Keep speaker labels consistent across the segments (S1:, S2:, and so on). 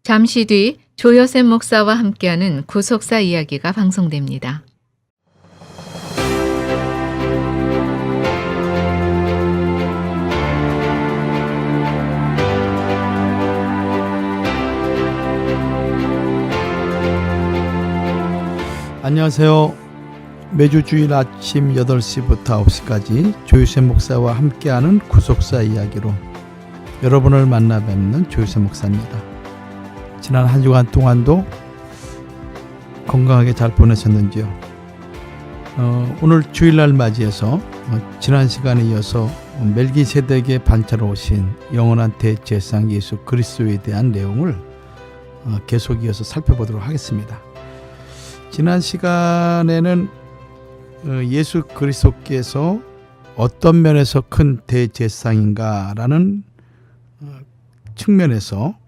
S1: 잠시 뒤 조여셉 목사와 함께하는 구속사 이야기가 방송됩니다.
S2: 안녕하세요. 매주 주일 아침 8시부터 9시까지 조여셉 목사와 함께하는 구속사 이야기로 여러분을 만나 뵙는 조여셉 목사입니다. 지난 한 주간 동안도 건강하게 잘 보내셨는지요? 오늘 주일날 맞이해서 지난 시간에 이어서 멜기세덱의 반차로 오신 영원한 대제사장 예수 그리스도에 대한 내용을 계속 이어서 살펴보도록 하겠습니다. 지난 시간에는 예수 그리스도께서 어떤 면에서 큰 대제사장인가라는 측면에서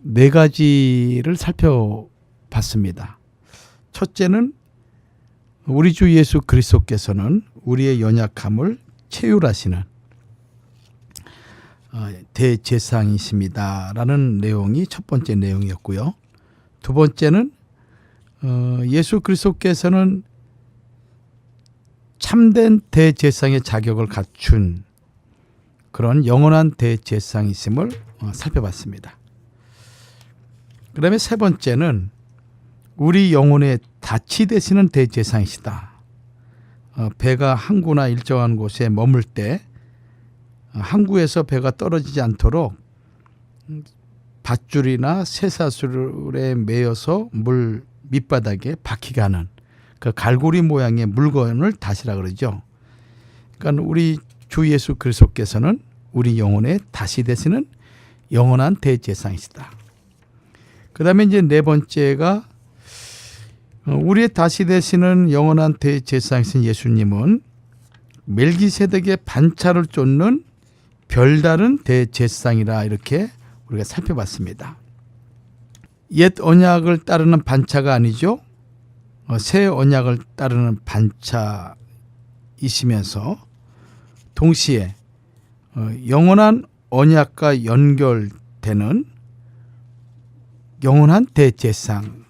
S2: 네 가지를 살펴봤습니다. 첫째는 우리 주 예수 그리스도께서는 우리의 연약함을 체휼하시는 대제사장이십니다라는 내용이 첫 번째 내용이었고요. 두 번째는 예수 그리스도께서는 참된 대제사장의 자격을 갖춘 그런 영원한 대제사장이심을 살펴봤습니다. 그 다음에 세 번째는 우리 영혼의 닻이 되시는 대제사장이시다. 배가 항구나 일정한 곳에 머물 때 항구에서 배가 떨어지지 않도록 밧줄이나 쇠사슬에 매여서 물 밑바닥에 박히게 하는 그 갈고리 모양의 물건을 닻이라 그러죠. 그러니까 우리 주 예수 그리스도께서는 우리 영혼의 닻이 되시는 영원한 대제사장이시다. 그 다음에 이제 네 번째가 우리의 닻이 되시는 영원한 대제사장이신 예수님은 멜기세덱의 반차를 쫓는 별다른 대제사장이라 이렇게 우리가 살펴봤습니다. 옛 언약을 따르는 반차가 아니죠. 새 언약을 따르는 반차이시면서 동시에 영원한 언약과 연결되는 영원한 대제사장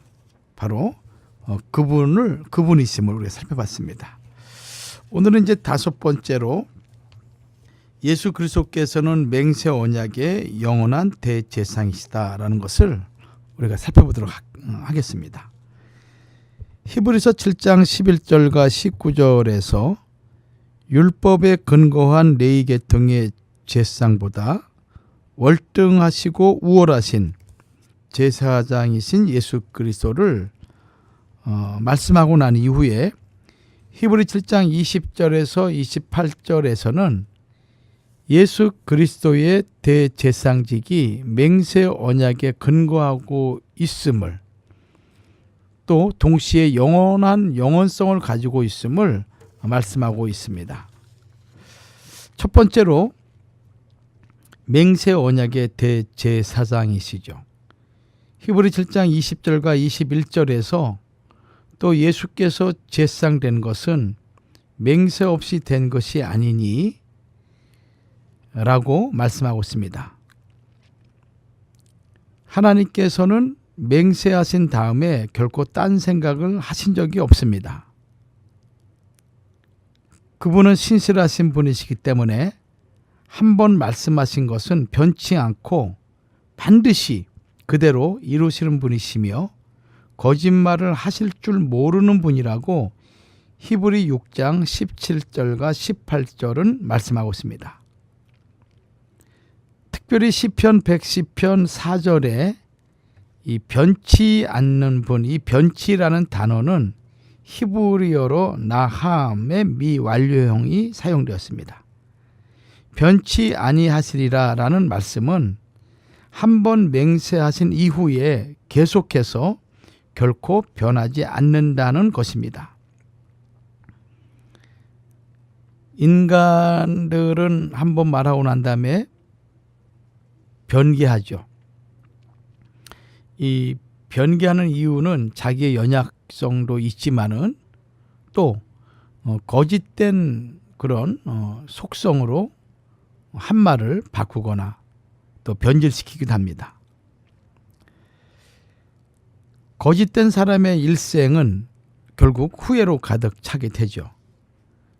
S2: 바로 그분이심을 우리가 살펴봤습니다. 오늘은 이제 다섯 번째로 예수 그리스도께서는 맹세 언약의 영원한 대제사장이시다라는 것을 우리가 살펴보도록 하겠습니다. 히브리서 7장 11절과 19절에서 율법에 근거한 레위 계통의 제사장보다 월등하시고 우월하신 제사장이신 예수 그리스도를 말씀하고 난 이후에 히브리 7장 20절에서 28절에서는 예수 그리스도의 대제사장직이 맹세 언약에 근거하고 있음을 또 동시에 영원한 영원성을 가지고 있음을 말씀하고 있습니다. 첫 번째로 맹세 언약의 대제사장이시죠. 히브리 7장 20절과 21절에서 또 예수께서 제사장된 것은 맹세 없이 된 것이 아니니 라고 말씀하고 있습니다. 하나님께서는 맹세하신 다음에 결코 딴 생각을 하신 적이 없습니다. 그분은 신실하신 분이시기 때문에 한 번 말씀하신 것은 변치 않고 반드시 그대로 이루시는 분이시며 거짓말을 하실 줄 모르는 분이라고 히브리 6장 17절과 18절은 말씀하고 있습니다. 특별히 시편 110편 4절에 이 변치 않는 분, 이 변치라는 단어는 히브리어로 나함의 미완료형이 사용되었습니다. 변치 아니하시리라 라는 말씀은 한 번 맹세하신 이후에 계속해서 결코 변하지 않는다는 것입니다. 인간들은 한 번 말하고 난 다음에 변개하죠. 이 변개하는 이유는 자기의 연약성도 있지만은 또 거짓된 그런 속성으로 한 말을 바꾸거나 또 변질시키기도 합니다. 거짓된 사람의 일생은 결국 후회로 가득 차게 되죠.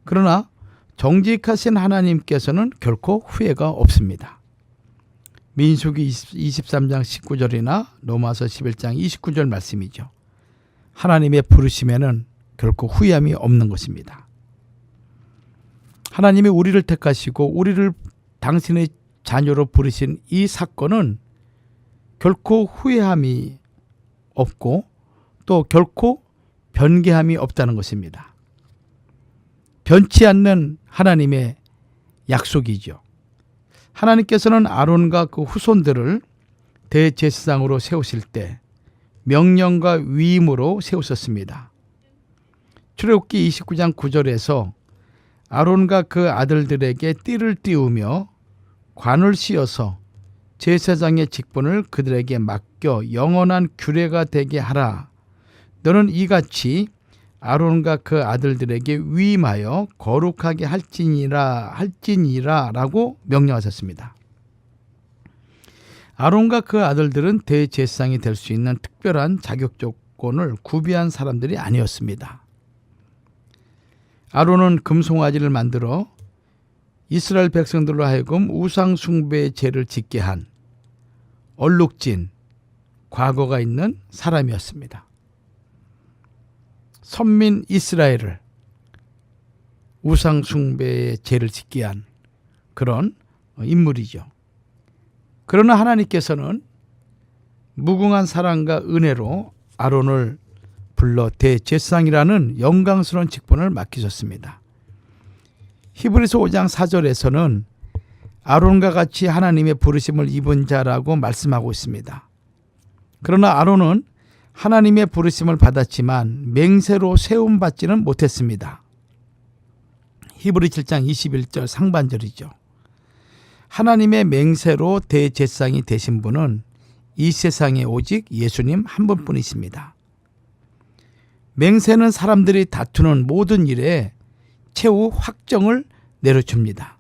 S2: 그러나 정직하신 하나님께서는 결코 후회가 없습니다. 민수기 23장 19절이나 로마서 11장 29절 말씀이죠. 하나님의 부르심에는 결코 후회함이 없는 것입니다. 하나님이 우리를 택하시고 우리를 당신의 자녀로 부르신 이 사건은 결코 후회함이 없고 또 결코 변개함이 없다는 것입니다. 변치 않는 하나님의 약속이죠. 하나님께서는 아론과 그 후손들을 대제사장으로 세우실 때 명령과 위임으로 세우셨습니다. 출애굽기 29장 9절에서 아론과 그 아들들에게 띠를 띄우며 관을 씌워서 제사장의 직분을 그들에게 맡겨 영원한 규례가 되게 하라. 너는 이같이 아론과 그 아들들에게 위임하여 거룩하게 할지니라 라고 명령하셨습니다. 아론과 그 아들들은 대제사장이 될 수 있는 특별한 자격 조건을 구비한 사람들이 아니었습니다. 아론은 금송아지를 만들어 이스라엘 백성들로 하여금 우상 숭배의 죄를 짓게 한 얼룩진 과거가 있는 사람이었습니다. 선민 이스라엘을 우상 숭배의 죄를 짓게 한 그런 인물이죠. 그러나 하나님께서는 무궁한 사랑과 은혜로 아론을 불러 대제사장이라는 영광스러운 직분을 맡기셨습니다. 히브리서 5장 4절에서는 아론과 같이 하나님의 부르심을 입은 자라고 말씀하고 있습니다. 그러나 아론은 하나님의 부르심을 받았지만 맹세로 세움받지는 못했습니다. 히브리 7장 21절 상반절이죠. 하나님의 맹세로 대제사장이 되신 분은 이 세상에 오직 예수님 한 분뿐이십니다. 맹세는 사람들이 다투는 모든 일에 최후 확정을 내려줍니다.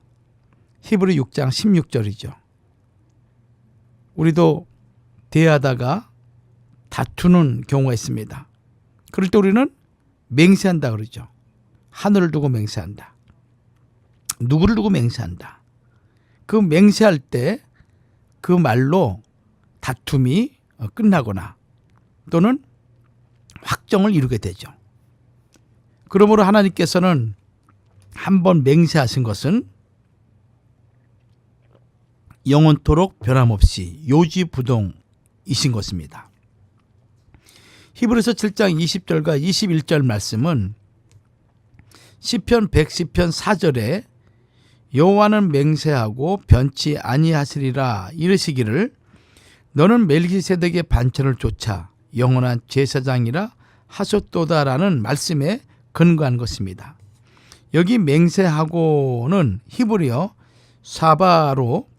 S2: 히브리 6장 16절이죠. 우리도 대하다가 다투는 경우가 있습니다. 그럴 때 우리는 맹세한다 그러죠. 하늘을 두고 맹세한다. 누구를 두고 맹세한다. 그 맹세할 때 그 말로 다툼이 끝나거나 또는 확정을 이루게 되죠. 그러므로 하나님께서는 한번 맹세하신 것은 영원토록 변함없이 요지부동이신 것입니다. 히브리서 7장 20절과 21절 말씀은 시편 110편 4절에 여호와는 맹세하고 변치 아니하시리라 이르시기를 너는 멜기세덱의 반천을 쫓아 영원한 제사장이라 하셨도다라는 말씀에 근거한 것입니다. 여기 맹세하고는 히브리어 사바로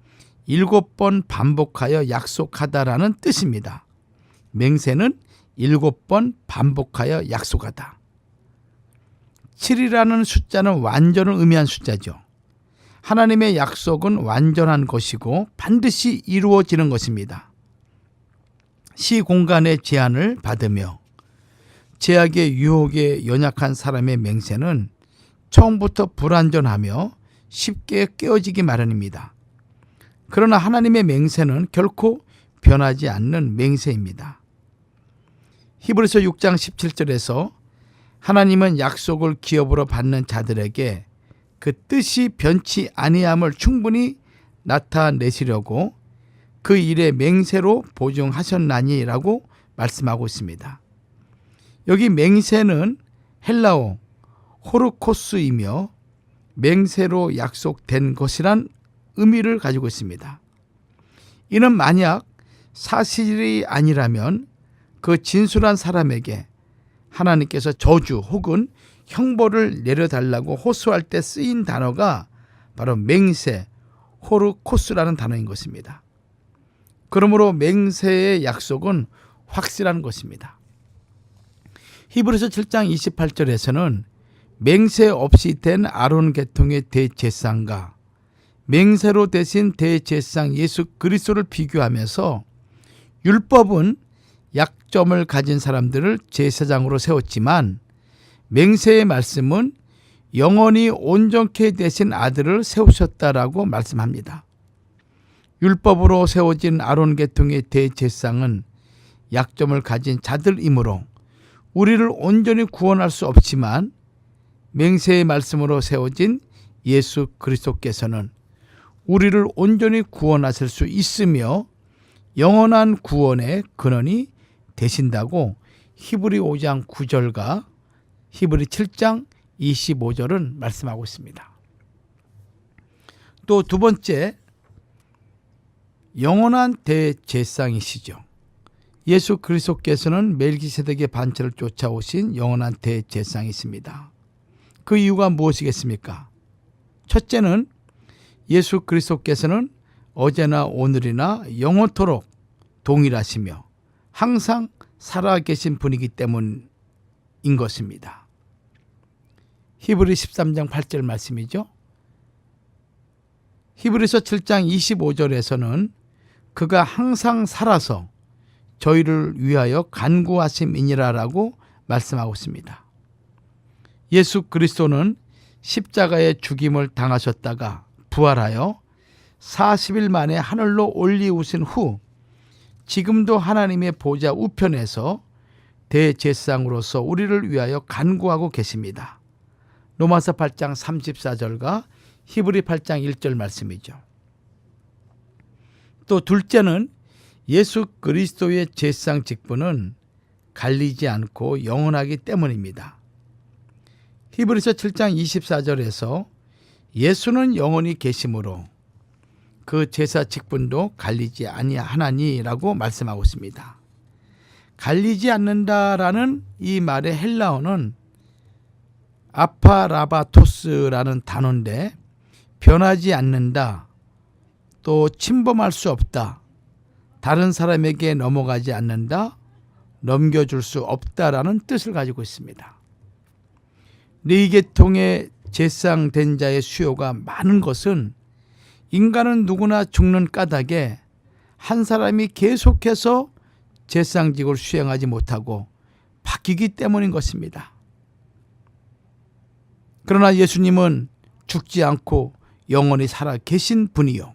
S2: 7번 반복하여 약속하다라는 뜻입니다. 맹세는 7번 반복하여 약속하다. 7이라는 숫자는 완전을 의미한 숫자죠. 하나님의 약속은 완전한 것이고 반드시 이루어지는 것입니다. 시공간의 제한을 받으며 제약의 유혹에 연약한 사람의 맹세는 처음부터 불완전하며 쉽게 깨어지기 마련입니다. 그러나 하나님의 맹세는 결코 변하지 않는 맹세입니다. 히브리서 6장 17절에서 하나님은 약속을 기업으로 받는 자들에게 그 뜻이 변치 아니함을 충분히 나타내시려고 그 일의 맹세로 보증하셨나니라고 말씀하고 있습니다. 여기 맹세는 헬라어 호르코스이며 맹세로 약속된 것이란 의미를 가지고 있습니다. 이는 만약 사실이 아니라면 그 진술한 사람에게 하나님께서 저주 혹은 형벌을 내려달라고 호소할 때 쓰인 단어가 바로 맹세, 호르코스라는 단어인 것입니다. 그러므로 맹세의 약속은 확실한 것입니다. 히브리서 7장 28절에서는 맹세 없이 된 아론 계통의 대제사장과 맹세로 되신 대제사장 예수 그리스도를 비교하면서 율법은 약점을 가진 사람들을 제사장으로 세웠지만 맹세의 말씀은 영원히 온전케 되신 아들을 세우셨다라고 말씀합니다. 율법으로 세워진 아론 계통의 대제사장은 약점을 가진 자들이므로 우리를 온전히 구원할 수 없지만 맹세의 말씀으로 세워진 예수 그리스도께서는 우리를 온전히 구원하실 수 있으며 영원한 구원의 근원이 되신다고 히브리 5장 9절과 히브리 7장 25절은 말씀하고 있습니다. 또 두 번째, 영원한 대제사장이시죠. 예수 그리스도께서는 멜기세덱의 반차를 쫓아오신 영원한 대제사장이십니다. 그 이유가 무엇이겠습니까? 첫째는 예수 그리스도께서는 어제나 오늘이나 영원토록 동일하시며 항상 살아계신 분이기 때문인 것입니다. 히브리 13장 8절 말씀이죠. 히브리서 7장 25절에서는 그가 항상 살아서 저희를 위하여 간구하심이니라라고 말씀하고 있습니다. 예수 그리스도는 십자가의 죽임을 당하셨다가 부활하여 40일 만에 하늘로 올리우신 후 지금도 하나님의 보좌 우편에서 대제사장으로서 우리를 위하여 간구하고 계십니다. 로마서 8장 34절과 히브리 8장 1절 말씀이죠. 또 둘째는 예수 그리스도의 제사장 직분은 갈리지 않고 영원하기 때문입니다. 히브리서 7장 24절에서 예수는 영원히 계심으로 그 제사 직분도 갈리지 아니하나니라고 말씀하고 있습니다. 갈리지 않는다라는 이 말의 헬라어는 아파라바토스라는 단어인데 변하지 않는다, 또 침범할 수 없다, 다른 사람에게 넘어가지 않는다, 넘겨줄 수 없다라는 뜻을 가지고 있습니다. 네 계통의 제사장된 자의 수요가 많은 것은 인간은 누구나 죽는 까닭에 한 사람이 계속해서 제사장직을 수행하지 못하고 바뀌기 때문인 것입니다. 그러나 예수님은 죽지 않고 영원히 살아 계신 분이요,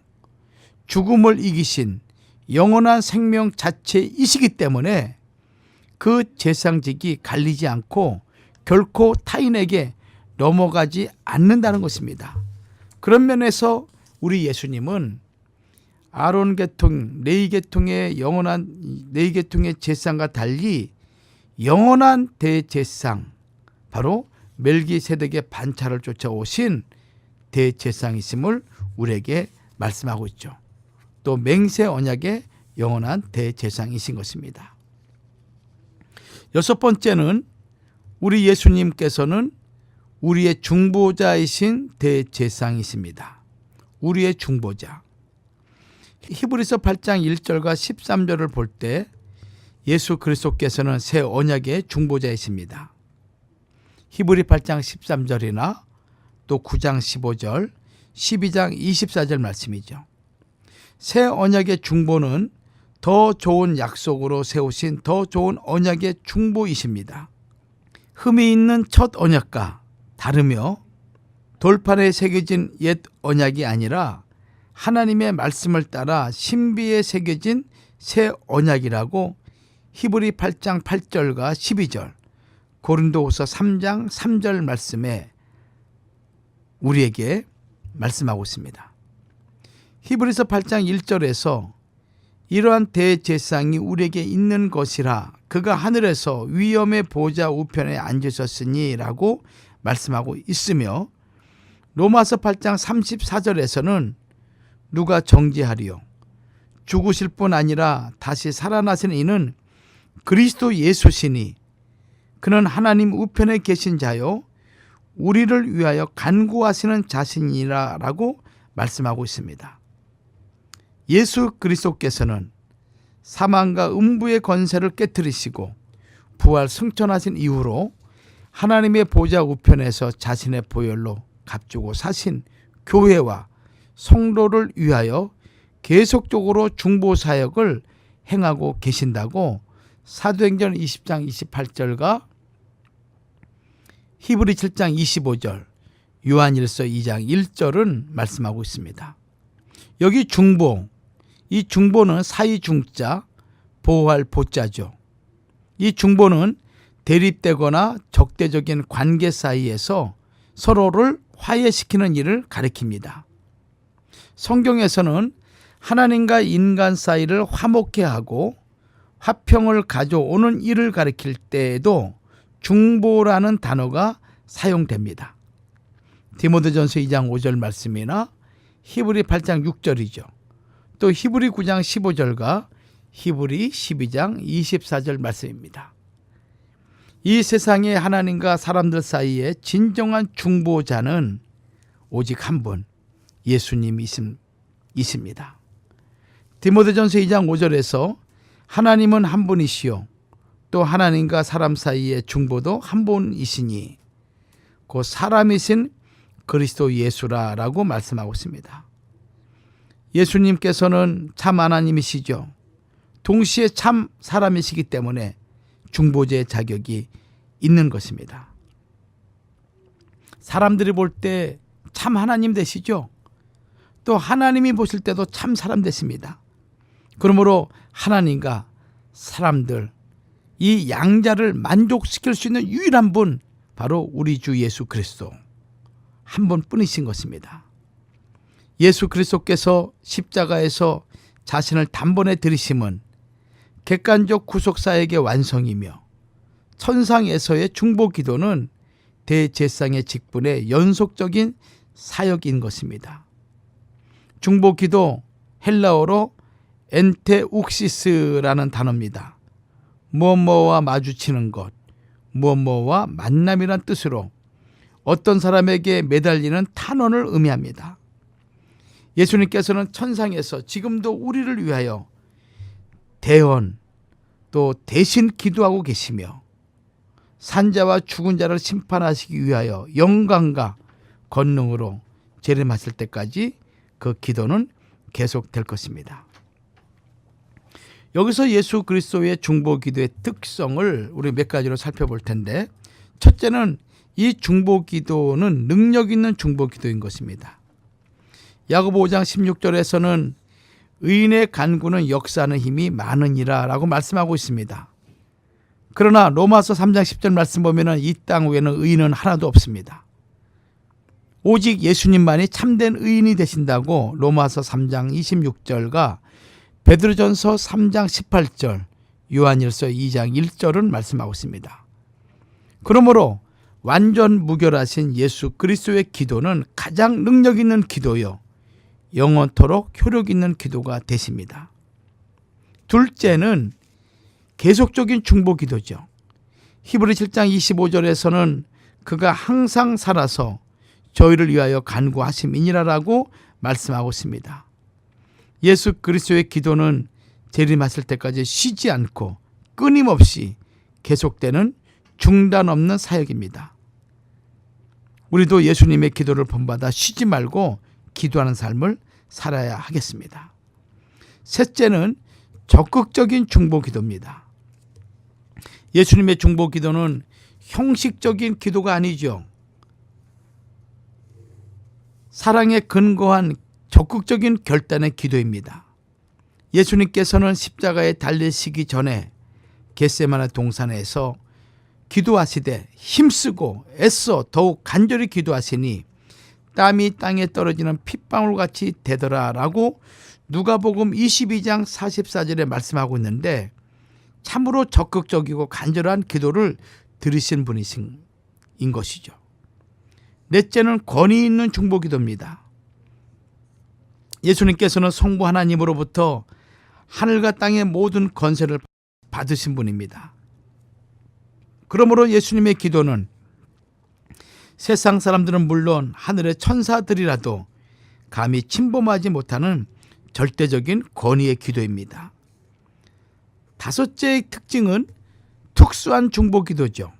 S2: 죽음을 이기신 영원한 생명 자체이시기 때문에 그 제사장직이 갈리지 않고 결코 타인에게 넘어가지 않는다는 것입니다. 그런 면에서 우리 예수님은 아론 계통, 레위 계통의 영원한 레위 계통의 제사장과 달리 영원한 대제사장, 바로 멜기세덱의 반차를 쫓아오신 대제사장이심을 우리에게 말씀하고 있죠. 또 맹세 언약의 영원한 대제사장이신 것입니다. 여섯 번째는 우리 예수님께서는 우리의 중보자이신 대제사장이십니다. 우리의 중보자. 히브리서 8장 1절과 13절을 볼 때 예수 그리스도께서는 새 언약의 중보자이십니다. 히브리 8장 13절이나 또 9장 15절, 12장 24절 말씀이죠. 새 언약의 중보는 더 좋은 약속으로 세우신 더 좋은 언약의 중보이십니다. 흠이 있는 첫 언약과 다르며 돌판에 새겨진 옛 언약이 아니라 하나님의 말씀을 따라 신비에 새겨진 새 언약이라고 히브리 8장 8절과 12절, 고린도후서 3장 3절 말씀에 우리에게 말씀하고 있습니다. 히브리서 8장 1절에서 이러한 대제사장이 우리에게 있는 것이라 그가 하늘에서 위엄의 보좌 우편에 앉으셨으니 라고 말씀하고 있으며, 로마서 8장 34절에서는 누가 정죄하리요, 죽으실 뿐 아니라 다시 살아나신 이는 그리스도 예수시니 그는 하나님 우편에 계신 자요 우리를 위하여 간구하시는 자신이라 라고 말씀하고 있습니다. 예수 그리스도께서는 사망과 음부의 권세를 깨뜨리시고 부활 승천하신 이후로 하나님의 보좌 우편에서 자신의 보혈로 값주고 사신 교회와 성도를 위하여 계속적으로 중보사역을 행하고 계신다고 사도행전 20장 28절과 히브리 7장 25절, 요한일서 2장 1절은 말씀하고 있습니다. 여기 중보, 이 중보는 사이중자, 보호할 보자죠. 이 중보는 대립되거나 적대적인 관계 사이에서 서로를 화해시키는 일을 가리킵니다. 성경에서는 하나님과 인간 사이를 화목케 하고 화평을 가져오는 일을 가리킬 때에도 중보라는 단어가 사용됩니다. 디모데전서 2장 5절 말씀이나 히브리 8장 6절이죠. 또 히브리 9장 15절과 히브리 12장 24절 말씀입니다. 이 세상에 하나님과 사람들 사이에 진정한 중보자는 오직 한 분, 예수님이십니다. 디모데전서 2장 5절에서 하나님은 한 분이시요 또 하나님과 사람 사이의 중보도 한 분이시니 그 사람이신 그리스도 예수라라고 말씀하고 있습니다. 예수님께서는 참 하나님이시죠. 동시에 참 사람이시기 때문에 중보자의 자격이 있는 것입니다. 사람들이 볼 때 참 하나님 되시죠. 또 하나님이 보실 때도 참 사람 되십니다. 그러므로 하나님과 사람들, 이 양자를 만족시킬 수 있는 유일한 분, 바로 우리 주 예수 그리스도 한 분뿐이신 것입니다. 예수 그리스도께서 십자가에서 자신을 단번에 들이심은 객관적 구속사역의 완성이며 천상에서의 중보 기도는 대제사장의 직분의 연속적인 사역인 것입니다. 중보 기도, 헬라어로 엔테욱시스라는 단어입니다. 무엇무엇과 마주치는 것, 무엇무엇과 만남이란 뜻으로 어떤 사람에게 매달리는 탄원을 의미합니다. 예수님께서는 천상에서 지금도 우리를 위하여 대언 또 대신 기도하고 계시며 산자와 죽은 자를 심판하시기 위하여 영광과 권능으로 재림하실 때까지 그 기도는 계속될 것입니다. 여기서 예수 그리스도의 중보 기도의 특성을 우리 몇 가지로 살펴볼 텐데, 첫째는 이 중보 기도는 능력 있는 중보 기도인 것입니다. 야고보 5장 16절에서는 의인의 간구는 역사하는 힘이 많으니라 라고 말씀하고 있습니다. 그러나 로마서 3장 10절 말씀 보면 이 땅 위에는 의인은 하나도 없습니다. 오직 예수님만이 참된 의인이 되신다고 로마서 3장 26절과 베드로전서 3장 18절, 요한일서 2장 1절은 말씀하고 있습니다. 그러므로 완전 무결하신 예수 그리스도의 기도는 가장 능력 있는 기도요, 영원토록 효력 있는 기도가 되십니다. 둘째는 계속적인 중보 기도죠. 히브리 7장 25절에서는 그가 항상 살아서 저희를 위하여 간구하심이니라라고 말씀하고 있습니다. 예수 그리스도의 기도는 재림하실 때까지 쉬지 않고 끊임없이 계속되는 중단 없는 사역입니다. 우리도 예수님의 기도를 본받아 쉬지 말고 기도하는 삶을 살아야 하겠습니다. 셋째는 적극적인 중보 기도입니다. 예수님의 중보 기도는 형식적인 기도가 아니죠. 사랑에 근거한 적극적인 결단의 기도입니다. 예수님께서는 십자가에 달리시기 전에 겟세마네 동산에서 기도하시되 힘쓰고 애써 더욱 간절히 기도하시니 땀이 땅에 떨어지는 핏방울같이 되더라라고 누가복음 22장 44절에 말씀하고 있는데, 참으로 적극적이고 간절한 기도를 들으신 분이신 것이죠. 넷째는 권위 있는 중보 기도입니다. 예수님께서는 성부 하나님으로부터 하늘과 땅의 모든 권세를 받으신 분입니다. 그러므로 예수님의 기도는 세상 사람들은 물론 하늘의 천사들이라도 감히 침범하지 못하는 절대적인 권위의 기도입니다. 다섯째의 특징은 특수한 중보 기도죠.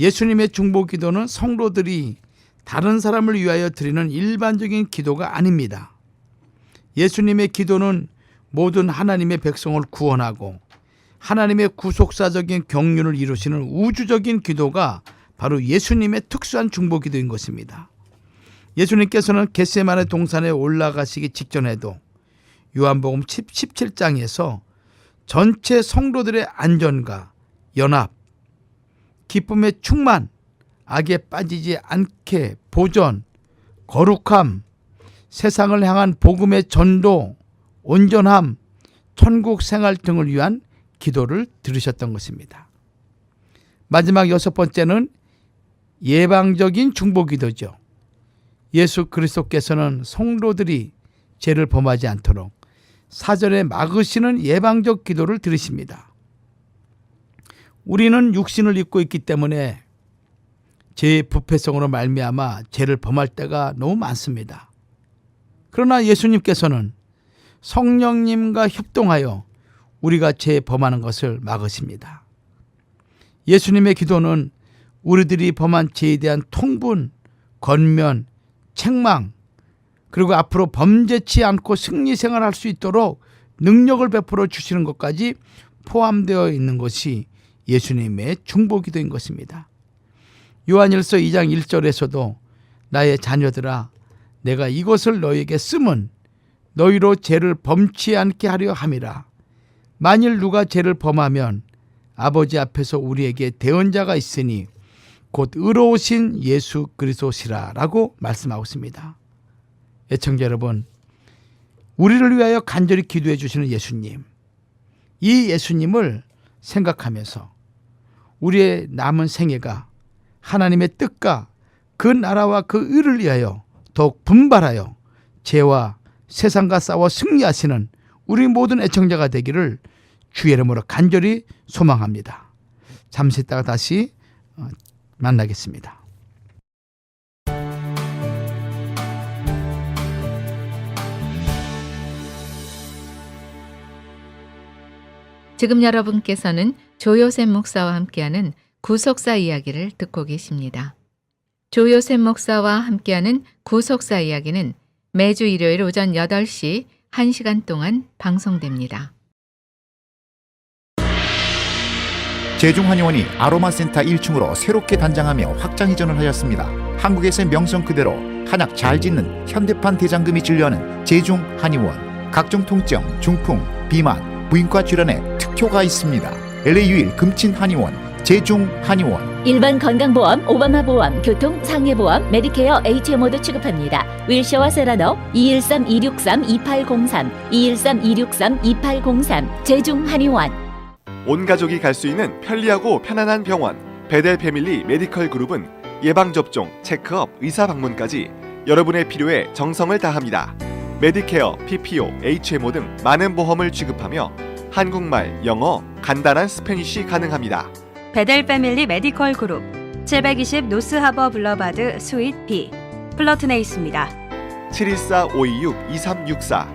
S2: 예수님의 중보 기도는 성도들이 다른 사람을 위하여 드리는 일반적인 기도가 아닙니다. 예수님의 기도는 모든 하나님의 백성을 구원하고 하나님의 구속사적인 경륜을 이루시는 우주적인 기도가 바로 예수님의 특수한 중보기도인 것입니다. 예수님께서는 겟세마네 동산에 올라가시기 직전에도 요한복음 17장에서 전체 성도들의 안전과 연합, 기쁨의 충만, 악에 빠지지 않게 보존, 거룩함, 세상을 향한 복음의 전도, 온전함, 천국 생활 등을 위한 기도를 들으셨던 것입니다. 마지막 6번째는 예방적인 중보기도죠. 예수 그리스도께서는 성도들이 죄를 범하지 않도록 사전에 막으시는 예방적 기도를 들으십니다. 우리는 육신을 입고 있기 때문에 죄의 부패성으로 말미암아 죄를 범할 때가 너무 많습니다. 그러나 예수님께서는 성령님과 협동하여 우리가 죄 범하는 것을 막으십니다. 예수님의 기도는 우리들이 범한 죄에 대한 통분, 권면, 책망, 그리고 앞으로 범죄치 않고 승리 생활할 수 있도록 능력을 베풀어 주시는 것까지 포함되어 있는 것이 예수님의 중보기도인 것입니다. 요한일서 2장 1절에서도 나의 자녀들아 내가 이것을 너희에게 쓰면 너희로 죄를 범치 않게 하려 함이라. 만일 누가 죄를 범하면 아버지 앞에서 우리에게 대언자가 있으니 곧 의로우신 예수 그리스도시라 라고 말씀하고 있습니다. 애청자 여러분, 우리를 위하여 간절히 기도해 주시는 예수님, 이 예수님을 생각하면서 우리의 남은 생애가 하나님의 뜻과 그 나라와 그 의를 위하여 더욱 분발하여 죄와 세상과 싸워 승리하시는 우리 모든 애청자가 되기를 주의 이름으로 간절히 소망합니다. 잠시 있다가 다시 만나겠습니다.
S1: 지금 여러분께서는 조요셉 목사와 함께하는 구속사 이야기를 듣고 계십니다. 조요셉 목사와 함께하는 구속사 이야기는 매주 일요일 오전 8시 1시간 동안 방송됩니다.
S3: 제중한의원이 아로마센터 1층으로 새롭게 단장하며 확장 이전을 하였습니다. 한국에서의 명성 그대로 한약 잘 짓는 현대판 대장금이 진료하는 제중한의원. 각종 통증, 중풍, 비만, 무인과 질환에 특효가 있습니다. LA 유일 금친한의원 제중한의원.
S4: 일반 건강보험, 오바마 보험, 교통, 상해보험, 메디케어, HMO도 취급합니다. 윌셔와 세라노 213-263-2803 213-263-2803 제중한의원.
S5: 온 가족이 갈 수 있는 편리하고 편안한 병원 베델 패밀리 메디컬 그룹은 예방접종, 체크업, 의사 방문까지 여러분의 필요에 정성을 다합니다. 메디케어, PPO, HMO 등 많은 보험을 취급하며 한국말, 영어, 간단한 스페니쉬 가능합니다.
S6: 베델 패밀리 메디컬 그룹 720 노스하버 블러바드 스윗 B 플러튼에 있습니다.
S5: 714-526-2364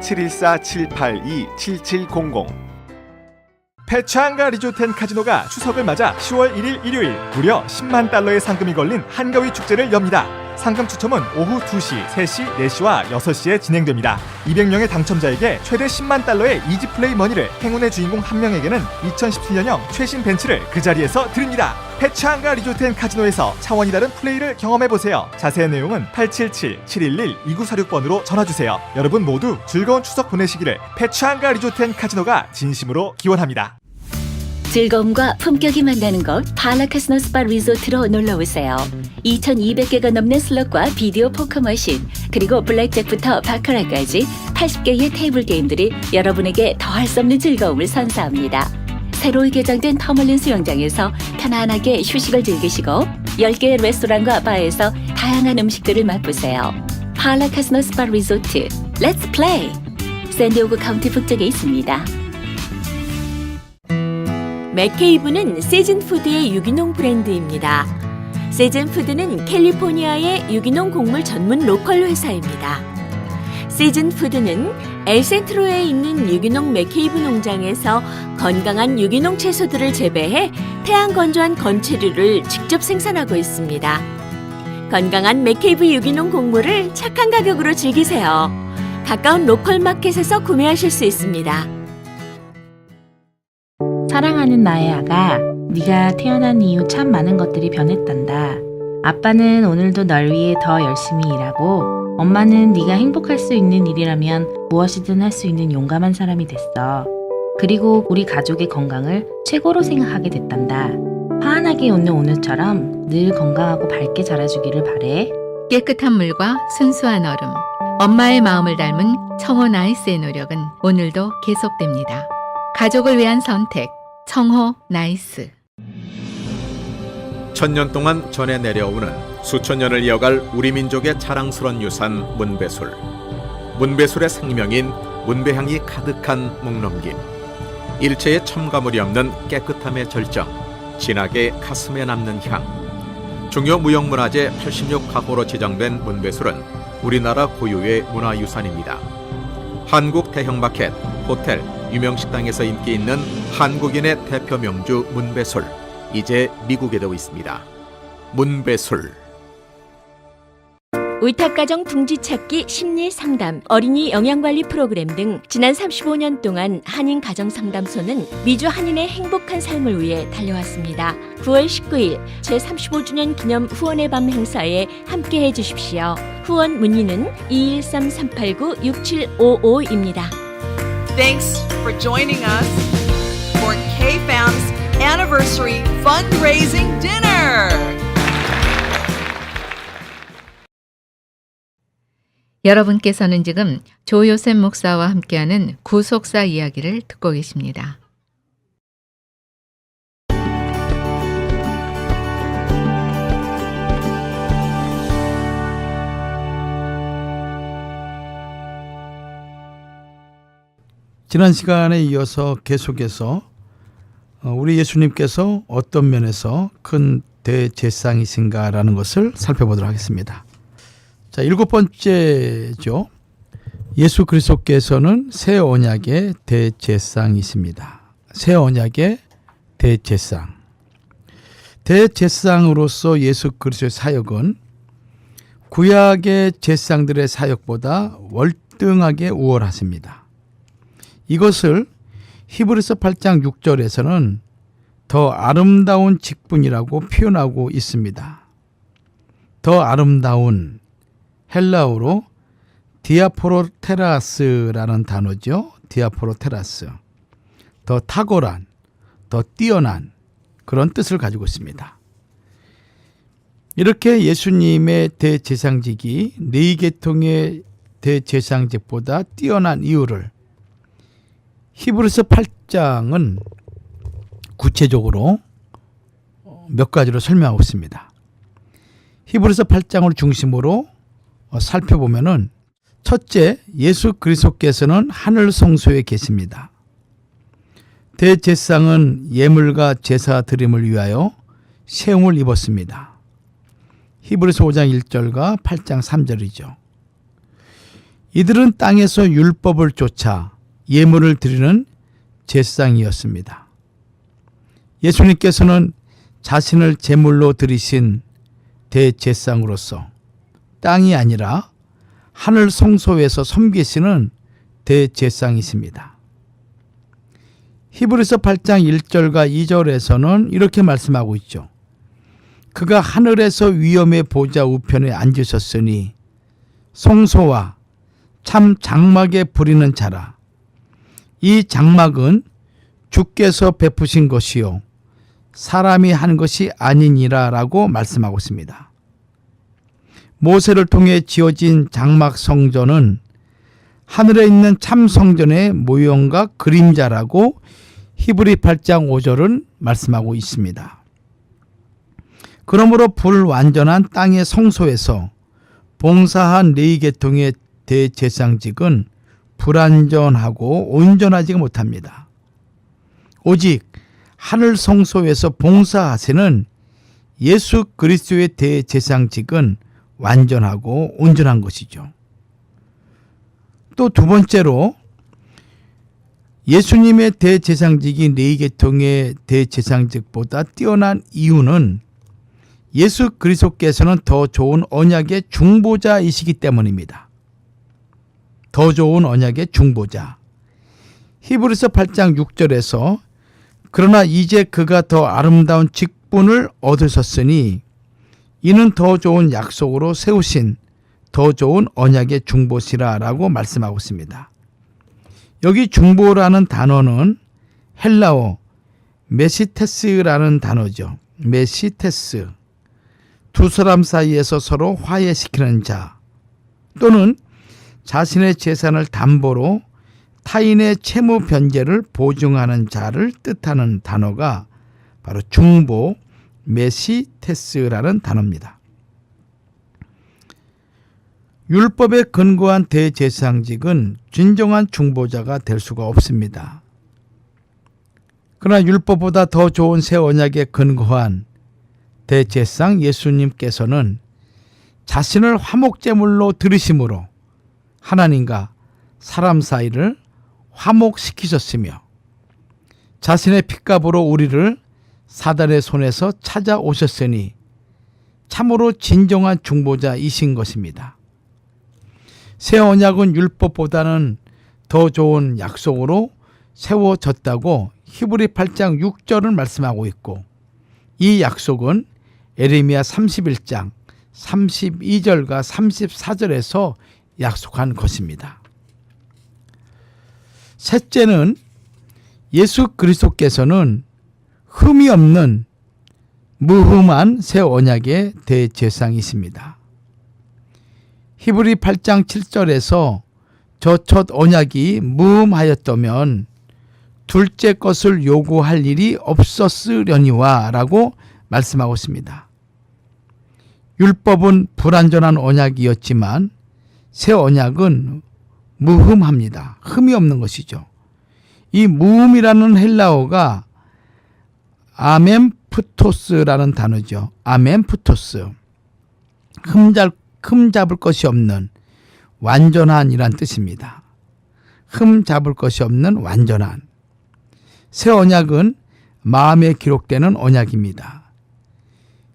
S5: 714-782-7700.
S7: 페차안가 리조텐 카지노가 추석을 맞아 10월 1일 일요일 무려 10만 달러의 상금이 걸린 한가위 축제를 엽니다. 상금 추첨은 오후 2시, 3시, 4시와 6시에 진행됩니다. 200명의 당첨자에게 최대 10만 달러의 이지플레이 머니를, 행운의 주인공 1명에게는 2017년형 최신 벤츠를 그 자리에서 드립니다. 페차안가 리조텐 카지노에서 차원이 다른 플레이를 경험해보세요. 자세한 내용은 877-711-2946번으로 전화주세요. 여러분 모두 즐거운 추석 보내시기를 페차안가 리조텐 카지노가 진심으로 기원합니다.
S4: 즐거움과 품격이 만나는 곳 팔라카스노 스파 리조트로 놀러오세요. 2200개가 넘는 슬롯과 비디오 포커 머신, 그리고 블랙잭부터 바카라까지 80개의 테이블 게임들이 여러분에게 더할 수 없는 즐거움을 선사합니다. 새로이 개장된 터멀린 수영장에서 편안하게 휴식을 즐기시고 10개의 레스토랑과 바에서 다양한 음식들을 맛보세요. 팔라카스노 스파 리조트, 렛츠 플레이! 샌디에고 카운티 북쪽에 있습니다.
S8: 맥케이브는 세즌푸드의 유기농 브랜드입니다. 세즌푸드는 캘리포니아의 유기농 곡물 전문 로컬 회사입니다. 세즌푸드는 엘센트로에 있는 유기농 맥케이브 농장에서 건강한 유기농 채소들을 재배해 태양 건조한 건체류를 직접 생산하고 있습니다. 건강한 맥케이브 유기농 곡물을 착한 가격으로 즐기세요. 가까운 로컬 마켓에서 구매하실 수 있습니다.
S9: 사랑하는 나의 아가, 네가 태어난 이후 참 많은 것들이 변했단다. 아빠는 오늘도 널 위해 더 열심히 일하고 엄마는 네가 행복할 수 있는 일이라면 무엇이든 할 수 있는 용감한 사람이 됐어. 그리고 우리 가족의 건강을 최고로 생각하게 됐단다. 환하게 웃는 오늘처럼 늘 건강하고 밝게 자라주기를 바래.
S1: 깨끗한 물과 순수한 얼음, 엄마의 마음을 닮은 청호 나이스의 노력은 오늘도 계속됩니다. 가족을 위한 선택, 청호 나이스.
S10: 천년 동안 전해 내려오는 수천 년을 이어갈 우리 민족의 자랑스러운 유산 문배술. 문배술의 생명인 문배향이 가득한 묵넘김. 일체의 첨가물이 없는 깨끗함의 절정. 진하게 가슴에 남는 향. 중요 무형문화재 86가구로 지정된 문배술은 우리나라 고유의 문화유산입니다. 한국 대형마켓, 호텔, 유명식당에서 인기 있는 한국인의 대표 명주 문배술. 이제 미국에도 있습니다. 문배술.
S8: 울타가정 둥지찾기 심리상담, 어린이 영양관리 프로그램 등 지난 35년 동안 한인가정상담소는 미주 한인의 행복한 삶을 위해 달려왔습니다. 9월 19일 제35주년 기념 후원의 밤 행사에 함께해 주십시오. 후원 문의는 213-389-6755입니다.
S11: Thanks for joining us for K-FAM's Anniversary Fundraising Dinner.
S1: 여러분께서는 지금 조요셉 목사와 함께하는 구속사 이야기를 듣고 계십니다.
S2: 지난 시간에 이어서 계속해서 우리 예수님께서 어떤 면에서 큰 대제사장이신가라는 것을 살펴보도록 하겠습니다. 자, 7번째죠. 예수 그리스도께서는 새 언약의 대제사장이십니다. 새 언약의 대제사장. 대제사장으로서 예수 그리스도의 사역은 구약의 제사장들의 사역보다 월등하게 우월하십니다. 이것을 히브리서 8장 6절에서는 더 아름다운 직분이라고 표현하고 있습니다. 더 아름다운, 헬라어로 디아포로테라스라는 단어죠. 디아포로테라스. 더 탁월한, 더 뛰어난 그런 뜻을 가지고 있습니다. 이렇게 예수님의 대제사장직이 네 계통의 대제사장직보다 뛰어난 이유를 히브리서 8장은 구체적으로 몇 가지로 설명하고 있습니다. 히브리서 8장을 중심으로 살펴보면은 첫째, 예수 그리스도께서는 하늘 성소에 계십니다. 대제사장은 예물과 제사 드림을 위하여 세움을 입었습니다. 히브리서 5장 1절과 8장 3절이죠. 이들은 땅에서 율법을 쫓아 예물을 드리는 제사장이었습니다. 예수님께서는 자신을 제물로 드리신 대제사장으로서 땅이 아니라 하늘 성소에서 섬기시는 대제사장이십니다. 히브리서 8장 1절과 2절에서는 이렇게 말씀하고 있죠. 그가 하늘에서 위엄의 보좌 우편에 앉으셨으니 성소와 참 장막에 부리는 자라. 이 장막은 주께서 베푸신 것이요 사람이 한 것이 아니니라 라고 말씀하고 있습니다. 모세를 통해 지어진 장막 성전은 하늘에 있는 참 성전의 모형과 그림자라고 히브리 8장 5절은 말씀하고 있습니다. 그러므로 불완전한 땅의 성소에서 봉사한 네 계통의 대제사장직은 불완전하고 온전하지 못합니다. 오직 하늘 성소에서 봉사하시는 예수 그리스도의 대제사장직은 완전하고 온전한 것이죠. 또 두 번째로 예수님의 대제사장직이 네 계통의 대제사장직보다 뛰어난 이유는 예수 그리스도께서는 더 좋은 언약의 중보자이시기 때문입니다. 더 좋은 언약의 중보자. 히브리서 8장 6절에서 그러나 이제 그가 더 아름다운 직분을 얻으셨으니 이는 더 좋은 약속으로 세우신 더 좋은 언약의 중보시라 라고 말씀하고 있습니다. 여기 중보라는 단어는 헬라어 메시테스라는 단어죠. 메시테스. 두 사람 사이에서 서로 화해시키는 자 또는 자신의 재산을 담보로 타인의 채무 변제를 보증하는 자를 뜻하는 단어가 바로 중보 메시테스라는 단어입니다. 율법에 근거한 대제사장직은 진정한 중보자가 될 수가 없습니다. 그러나 율법보다 더 좋은 새 언약에 근거한 대제사장 예수님께서는 자신을 화목제물로 드리심으로 하나님과 사람 사이를 화목시키셨으며 자신의 핏값으로 우리를 사단의 손에서 찾아오셨으니 참으로 진정한 중보자이신 것입니다. 새 언약은 율법보다는 더 좋은 약속으로 세워졌다고 히브리 8장 6절을 말씀하고 있고 이 약속은 에레미야 31장 32절과 34절에서 약속한 것입니다. 셋째는 예수 그리스도께서는 흠이 없는 무흠한 새 언약의 대제사장이십니다. 히브리 8장 7절에서 저 첫 언약이 무흠하였다면 둘째 것을 요구할 일이 없었으려니와 라고 말씀하고 있습니다. 율법은 불완전한 언약이었지만 새 언약은 무흠합니다. 흠이 없는 것이죠. 이 무흠이라는 헬라어가 아멘푸토스라는 단어죠. 아멘푸토스. 흠 잡을 것이 없는 완전한이란 뜻입니다. 흠 잡을 것이 없는 완전한. 새 언약은 마음에 기록되는 언약입니다.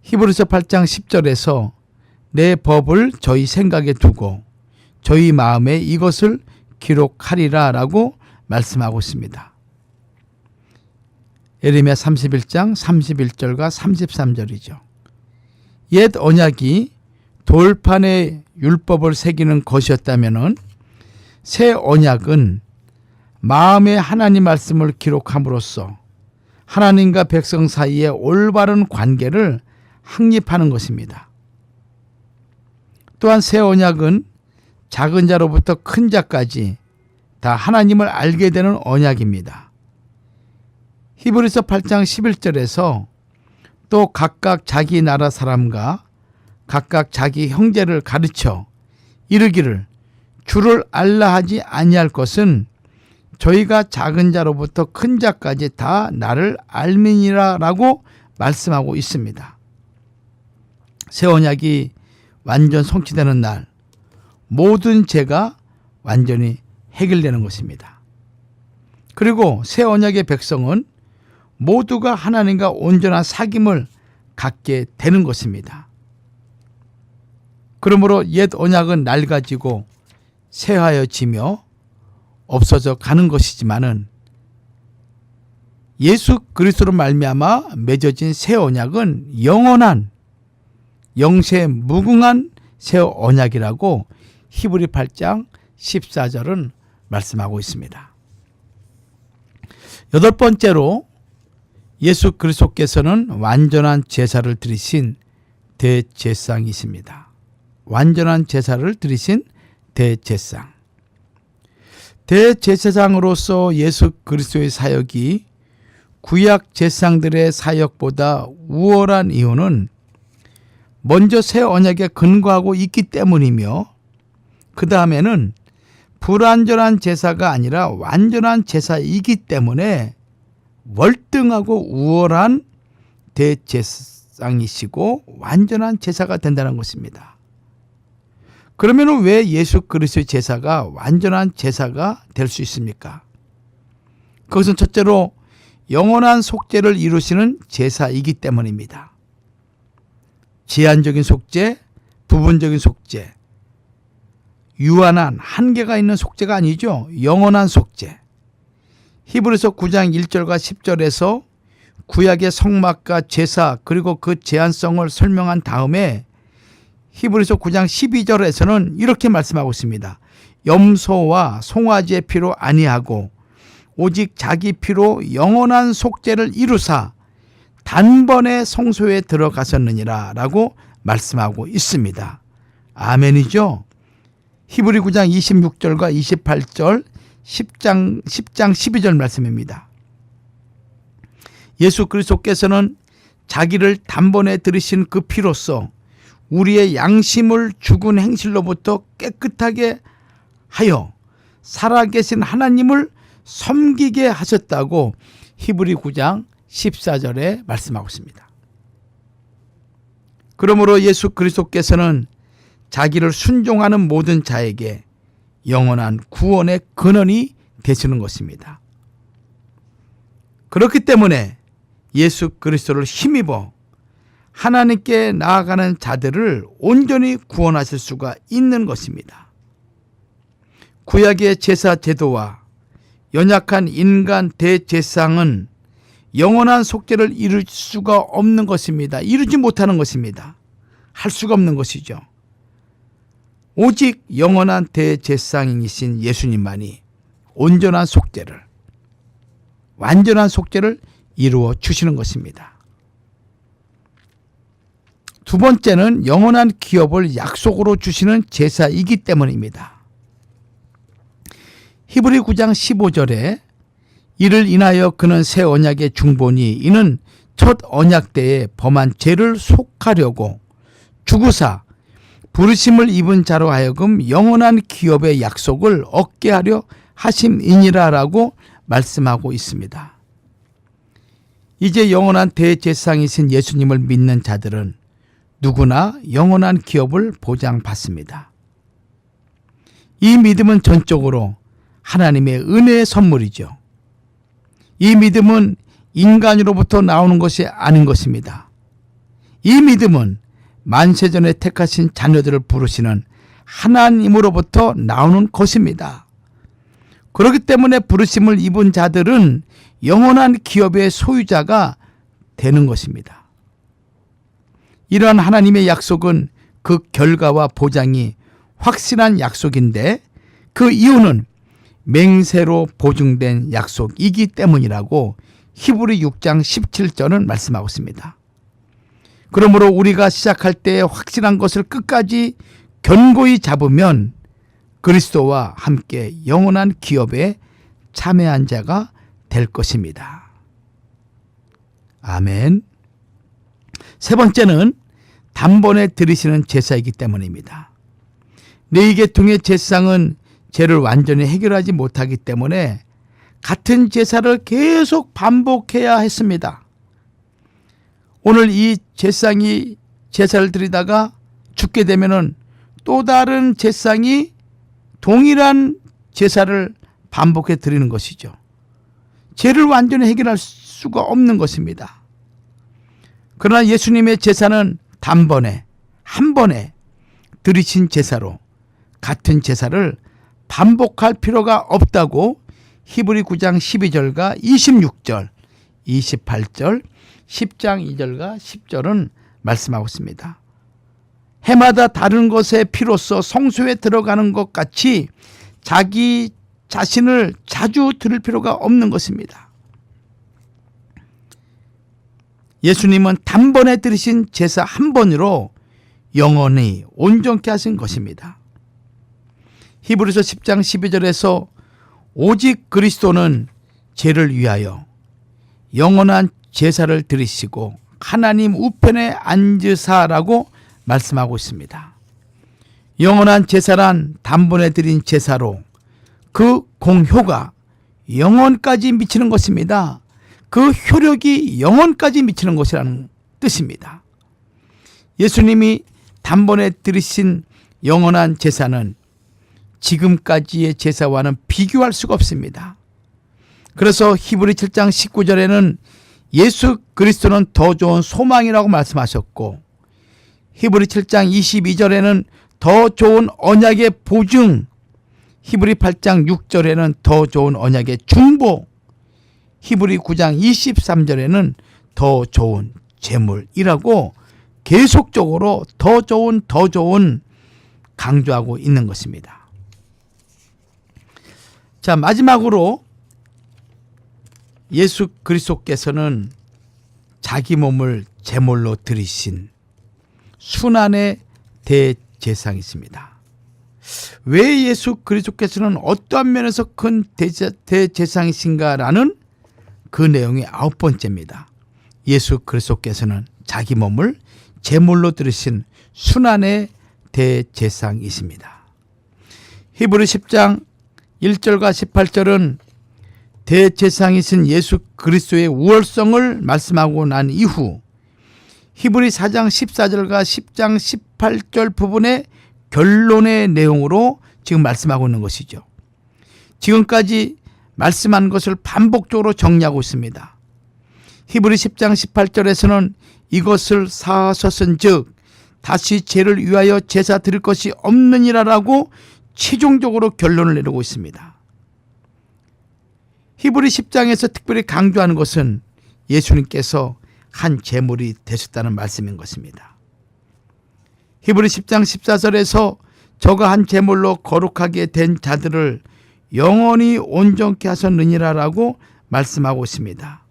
S2: 히브리서 8장 10절에서 내 법을 저희 생각에 두고 저희 마음에 이것을 기록하리라 라고 말씀하고 있습니다. 에레미야 31장 31절과 33절이죠. 옛 언약이 돌판에 율법을 새기는 것이었다면 새 언약은 마음에 하나님 말씀을 기록함으로써 하나님과 백성 사이의 올바른 관계를 확립하는 것입니다. 또한 새 언약은 작은 자로부터 큰 자까지 다 하나님을 알게 되는 언약입니다. 히브리서 8장 11절에서 또 각각 자기 나라 사람과 각각 자기 형제를 가르쳐 이르기를 주를 알라 하지 아니할 것은 저희가 작은 자로부터 큰 자까지 다 나를 알미니라 라고 말씀하고 있습니다. 새 언약이 완전 성취되는 날 모든 죄가 완전히 해결되는 것입니다. 그리고 새 언약의 백성은 모두가 하나님과 온전한 사귐을 갖게 되는 것입니다. 그러므로 옛 언약은 낡아지고 쇠하여지며 없어져 가는 것이지만은 예수 그리스도로 말미암아 맺어진 새 언약은 영원한 영세 무궁한 새 언약이라고 히브리 8장 14절은 말씀하고 있습니다. 여덟 번째로 예수 그리스도께서는 완전한 제사를 드리신 대제사장이십니다. 완전한 제사를 드리신 대제사장. 대제사장으로서 예수 그리스도의 사역이 구약 제사장들의 사역보다 우월한 이유는 먼저 새 언약에 근거하고 있기 때문이며 그 다음에는 불완전한 제사가 아니라 완전한 제사이기 때문에 월등하고 우월한 대제사장이시고 완전한 제사가 된다는 것입니다. 그러면 왜 예수 그리스도의 제사가 완전한 제사가 될 수 있습니까? 그것은 첫째로 영원한 속죄를 이루시는 제사이기 때문입니다. 제한적인 속죄, 부분적인 속죄, 유한한 한계가 있는 속죄가 아니죠. 영원한 속죄. 히브리서 9장 1절과 10절에서 구약의 성막과 제사 그리고 그 제한성을 설명한 다음에 히브리서 9장 12절에서는 이렇게 말씀하고 있습니다. 염소와 송아지의 피로 아니하고 오직 자기 피로 영원한 속죄를 이루사 단번에 성소에 들어가셨느니라 라고 말씀하고 있습니다. 아멘이죠? 히브리 9장 26절과 28절 10장 12절 말씀입니다. 예수 그리스도께서는 자기를 단번에 들이신 그 피로써 우리의 양심을 죽은 행실로부터 깨끗하게 하여 살아계신 하나님을 섬기게 하셨다고 히브리 9장 14절에 말씀하고 있습니다. 그러므로 예수 그리스도께서는 자기를 순종하는 모든 자에게 영원한 구원의 근원이 되시는 것입니다. 그렇기 때문에 예수 그리스도를 힘입어 하나님께 나아가는 자들을 온전히 구원하실 수가 있는 것입니다. 구약의 제사 제도와 연약한 인간 대제사장은 영원한 속죄를 이룰 수가 없는 것입니다. 이루지 못하는 것입니다. 할 수가 없는 것이죠. 오직 영원한 대제사장이신 예수님만이 온전한 속죄를, 완전한 속죄를 이루어 주시는 것입니다. 두 번째는 영원한 기업을 약속으로 주시는 제사이기 때문입니다. 히브리 9장 15절에 이를 인하여 그는 새 언약의 중보니 이는 첫 언약 때에 범한 죄를 속하려고 죽으사 부르심을 입은 자로 하여금 영원한 기업의 약속을 얻게 하려 하심이니라 라고 말씀하고 있습니다. 이제 영원한 대제사장이신 예수님을 믿는 자들은 누구나 영원한 기업을 보장받습니다. 이 믿음은 전적으로 하나님의 은혜의 선물이죠. 이 믿음은 인간으로부터 나오는 것이 아닌 것입니다. 이 믿음은 만세전에 택하신 자녀들을 부르시는 하나님으로부터 나오는 것입니다. 그렇기 때문에 부르심을 입은 자들은 영원한 기업의 소유자가 되는 것입니다. 이러한 하나님의 약속은 그 결과와 보장이 확실한 약속인데 그 이유는 맹세로 보증된 약속이기 때문이라고 히브리 6장 17절은 말씀하고 있습니다. 그러므로 우리가 시작할 때 확실한 것을 끝까지 견고히 잡으면 그리스도와 함께 영원한 기업에 참여한 자가 될 것입니다. 아멘. 세 번째는 단번에 들이시는 제사이기 때문입니다. 레위계통의 제사장은 죄를 완전히 해결하지 못하기 때문에 같은 제사를 계속 반복해야 했습니다. 오늘 이 제사장이 제사를 드리다가 죽게 되면은 또 다른 제사장이 동일한 제사를 반복해 드리는 것이죠. 죄를 완전히 해결할 수가 없는 것입니다. 그러나 예수님의 제사는 단번에 한 번에 드리신 제사로 같은 제사를 반복할 필요가 없다고 히브리 9장 12절과 26절, 28절, 10장 2절과 10절은 말씀하고 있습니다. 해마다 다른 것의 피로써 성소에 들어가는 것 같이 자기 자신을 자주 들을 필요가 없는 것입니다. 예수님은 단번에 드리신 제사 한 번으로 영원히 온전케 하신 것입니다. 히브리서 10장 12절에서 오직 그리스도는 죄를 위하여 영원한 제사를 드리시고 하나님 우편에 앉으사라고 말씀하고 있습니다. 영원한 제사란 단번에 드린 제사로 그 공효가 영원까지 미치는 것입니다. 그 효력이 영원까지 미치는 것이라는 뜻입니다. 예수님이 단번에 드리신 영원한 제사는 지금까지의 제사와는 비교할 수가 없습니다. 그래서 히브리 7장 19절에는 예수 그리스도는 더 좋은 소망이라고 말씀하셨고 히브리 7장 22절에는 더 좋은 언약의 보증, 히브리 8장 6절에는 더 좋은 언약의 중보, 히브리 9장 23절에는 더 좋은 재물이라고 계속적으로 더 좋은 강조하고 있는 것입니다. 자, 마지막으로 예수 그리스도께서는 자기 몸을 제물로 드리신 순환의 대제사장이십니다. 왜 예수 그리스도께서는 어떠한 면에서 큰 대제사장이신가라는 그 내용의 9번째입니다. 예수 그리스도께서는 자기 몸을 제물로 드리신 순환의 대제사장이십니다. 히브리 10장 1절과 18절은 대제사장이신 예수 그리스도의 우월성을 말씀하고 난 이후 히브리 4장 14절과 10장 18절 부분의 결론의 내용으로 지금 말씀하고 있는 것이죠. 지금까지 말씀한 것을 반복적으로 정리하고 있습니다. 히브리 10장 18절에서는 이것을 사하셨은즉 다시 죄를 위하여 제사 드릴 것이 없느니라라고 최종적으로 결론을 내리고 있습니다. 히브리 10장에서 특별히 강조하는 것은 예수님께서 한 제물이 되셨다는 말씀인 것입니다. 히브리 10장 14절에서 저가 한 제물로 거룩하게 된 자들을 영원히 온전케 하셨느니라라고 말씀하고 있습니다.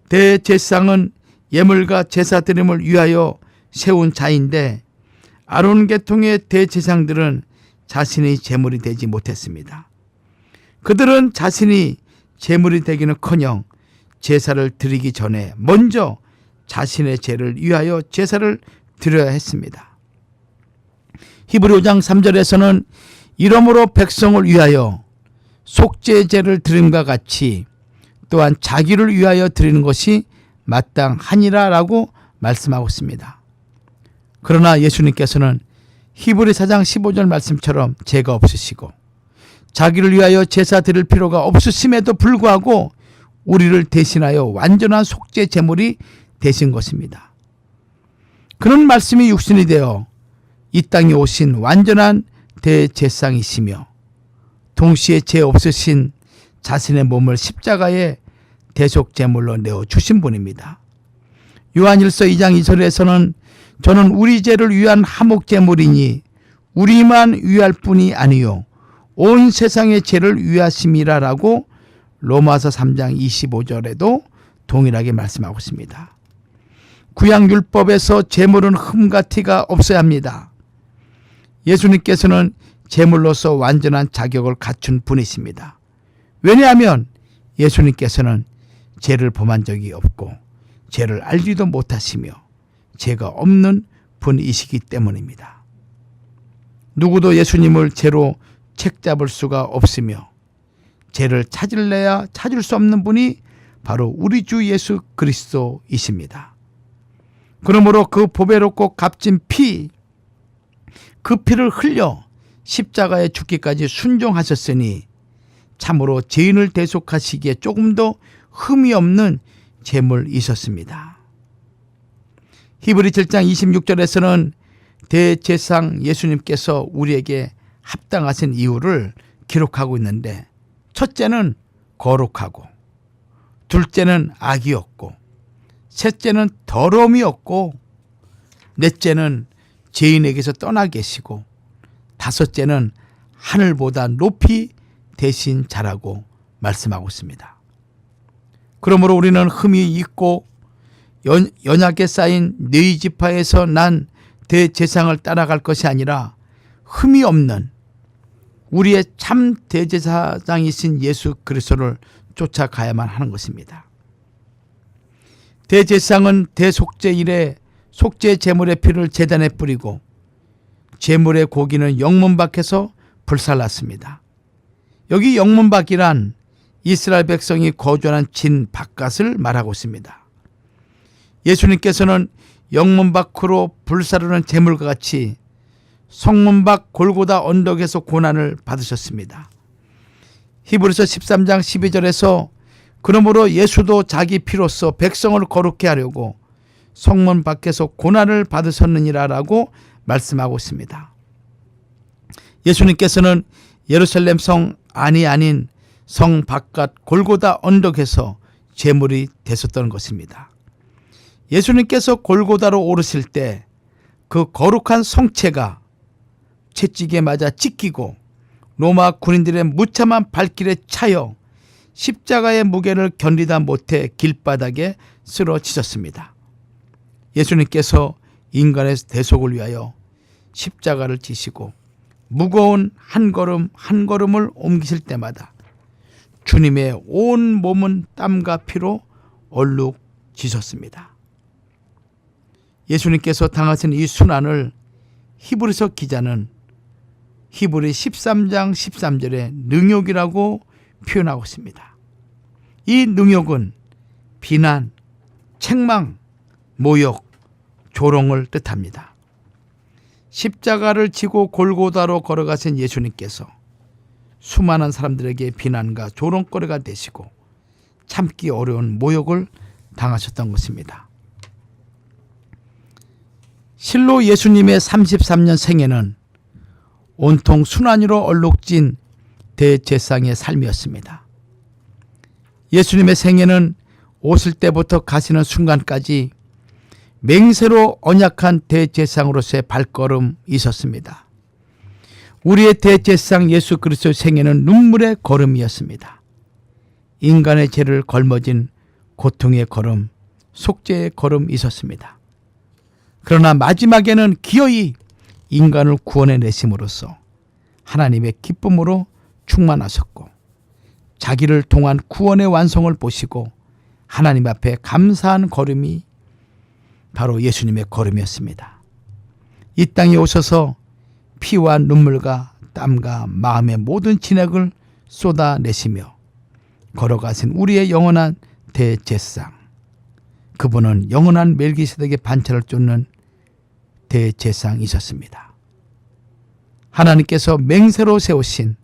S2: 대제사장은 예물과 제사 드림을 위하여 세운 자인데 아론 계통의 대제사장들은 자신의 제물이 되지 못했습니다. 그들은 자신이 제물이 되기는커녕 제사를 드리기 전에 먼저 자신의 죄를 위하여 제사를 드려야 했습니다. 히브리 5장 3절에서는 이러므로 백성을 위하여 속죄제를 드림과 같이 또한 자기를 위하여 드리는 것이 마땅하니라라고 말씀하고 있습니다. 그러나 예수님께서는 히브리 4장 15절 말씀처럼 죄가 없으시고 자기를 위하여 제사 드릴 필요가 없으심에도 불구하고 우리를 대신하여 완전한 속죄 제물이 되신 것입니다. 그런 말씀이 육신이 되어 이 땅에 오신 완전한 대제사장이시며 동시에 죄 없으신 자신의 몸을 십자가에 대속제물로 내어주신 분입니다. 요한일서 2장 2절에서는 저는 우리 죄를 위한 화목제물이니 우리만 위할 뿐이 아니요 온 세상의 죄를 위하심이라라고 로마서 3장 25절에도 동일하게 말씀하고 있습니다. 구약율법에서 제물은 흠과 티가 없어야 합니다. 예수님께서는 제물로서 완전한 자격을 갖춘 분이십니다. 왜냐하면 예수님께서는 죄를 범한 적이 없고 죄를 알지도 못하시며 죄가 없는 분이시기 때문입니다. 누구도 예수님을 죄로 책잡을 수가 없으며 죄를 찾을래야 찾을 수 없는 분이 바로 우리 주 예수 그리스도이십니다. 그러므로 그 보배롭고 값진 피, 그 피를 흘려 십자가에 죽기까지 순종하셨으니 참으로 죄인을 대속하시기에 조금도 흠이 없는 제물이셨습니다. 히브리 7장 26절에서는 대제사장 예수님께서 우리에게 합당하신 이유를 기록하고 있는데 첫째는 거룩하고 둘째는 악이 없고 셋째는 더러움이 없고 넷째는 죄인에게서 떠나 계시고 다섯째는 하늘보다 높이 되신 자라고 말씀하고 있습니다. 그러므로 우리는 흠이 있고 연약에 쌓인 네 지파에서 난 대제사장을 따라갈 것이 아니라 흠이 없는 우리의 참 대제사장이신 예수 그리스도를 쫓아가야만 하는 것입니다. 대제사장은 대속죄일에 속죄 제물의 피를 제단에 뿌리고 제물의 고기는 영문 밖에서 불살랐습니다. 여기 영문 밖이란 이스라엘 백성이 거주하는 진 바깥을 말하고 있습니다. 예수님께서는 영문 밖으로 불사르는 제물과 같이 성문 밖 골고다 언덕에서 고난을 받으셨습니다. 히브리서 13장 12절에서 그러므로 예수도 자기 피로써 백성을 거룩케 하려고 성문 밖에서 고난을 받으셨느니라라고 말씀하고 있습니다. 예수님께서는 예루살렘 성 안이 아닌 성 바깥 골고다 언덕에서 제물이 됐었던 것입니다. 예수님께서 골고다로 오르실 때 그 거룩한 성체가 채찍에 맞아 찢기고 로마 군인들의 무참한 발길에 차여 십자가의 무게를 견디다 못해 길바닥에 쓰러지셨습니다. 예수님께서 인간의 대속을 위하여 십자가를 지시고 무거운 한 걸음 한 걸음을 옮기실 때마다 주님의 온 몸은 땀과 피로 얼룩지셨습니다. 예수님께서 당하신 이 순환을 히브리서 기자는 히브리 13장 13절에 능욕이라고 표현하고 있습니다. 이 능욕은 비난, 책망, 모욕, 조롱을 뜻합니다. 십자가를 지고 골고다로 걸어가신 예수님께서 수많은 사람들에게 비난과 조롱거리가 되시고 참기 어려운 모욕을 당하셨던 것입니다. 실로 예수님의 33년 생애는 온통 순환으로 얼룩진 대제사장의 삶이었습니다. 예수님의 생애는 오실 때부터 가시는 순간까지 맹세로 언약한 대제사장으로서의 발걸음이 있었습니다. 우리의 대제사장 예수 그리스도의 생애는 눈물의 걸음이었습니다. 인간의 죄를 걸머진 고통의 걸음, 속죄의 걸음이 있었습니다. 그러나 마지막에는 기어이 인간을 구원해 내심으로써 하나님의 기쁨으로 충만하셨고 자기를 통한 구원의 완성을 보시고 하나님 앞에 감사한 걸음이 바로 예수님의 걸음이었습니다. 이 땅에 오셔서 피와 눈물과 땀과 마음의 모든 진액을 쏟아내시며 걸어가신 우리의 영원한 대제사장, 그분은 영원한 멜기세덱의 반차를 쫓는 대제사장이셨습니다. 하나님께서 맹세로 세우신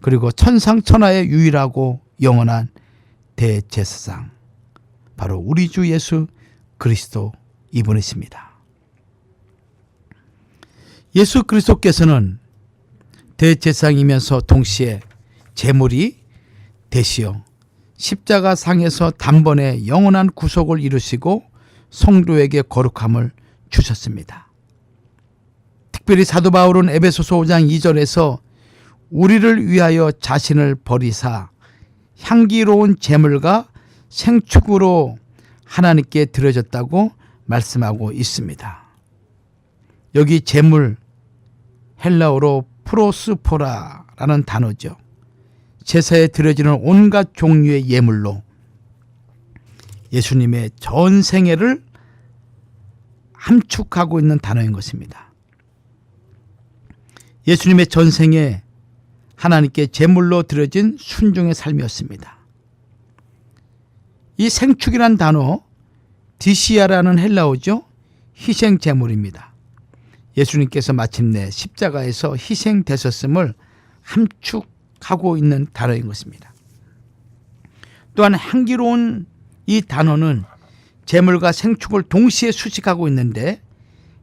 S2: 그리고 천상천하의 유일하고 영원한 대제사장, 바로 우리 주 예수 그리스도 이분이십니다. 예수 그리스도께서는 대제사장이면서 동시에 제물이 되시어 십자가 상에서 단번에 영원한 구속을 이루시고 성도에게 거룩함을 주셨습니다. 특별히 사도 바울은 에베소서 5장 2절에서 우리를 위하여 자신을 버리사 향기로운 제물과 생축으로 하나님께 드려졌다고 말씀하고 있습니다. 여기 제물, 헬라어로 프로스포라라는 단어죠. 제사에 드려지는 온갖 종류의 예물로 예수님의 전 생애를 함축하고 있는 단어인 것입니다. 예수님의 전생에 하나님께 제물로 드려진 순종의 삶이었습니다. 이 생축이란 단어, 디시아라는 헬라어죠. 희생 제물입니다. 예수님께서 마침내 십자가에서 희생되셨음을 함축하고 있는 단어인 것입니다. 또한 향기로운 이 단어는 제물과 생축을 동시에 수식하고 있는데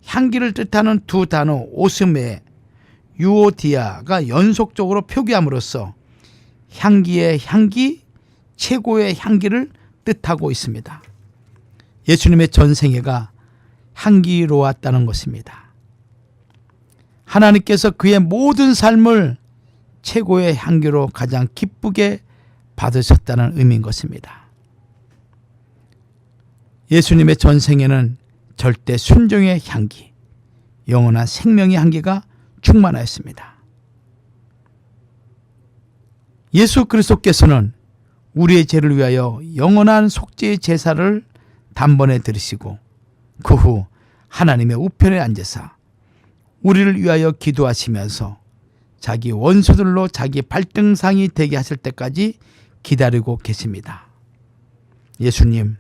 S2: 향기를 뜻하는 두 단어 오스메, 유오디아가 연속적으로 표기함으로써 향기의 향기, 최고의 향기를 뜻하고 있습니다. 예수님의 전생애가 향기로웠다는 것입니다. 하나님께서 그의 모든 삶을 최고의 향기로 가장 기쁘게 받으셨다는 의미인 것입니다. 예수님의 전생에는 절대 순종의 향기, 영원한 생명의 향기가 충만하였습니다. 예수 그리스도께서는 우리의 죄를 위하여 영원한 속죄의 제사를 단번에 드리시고 그 후 하나님의 우편에 앉으사 우리를 위하여 기도하시면서 자기 원수들로 자기 발등상이 되게 하실 때까지 기다리고 계십니다. 예수님,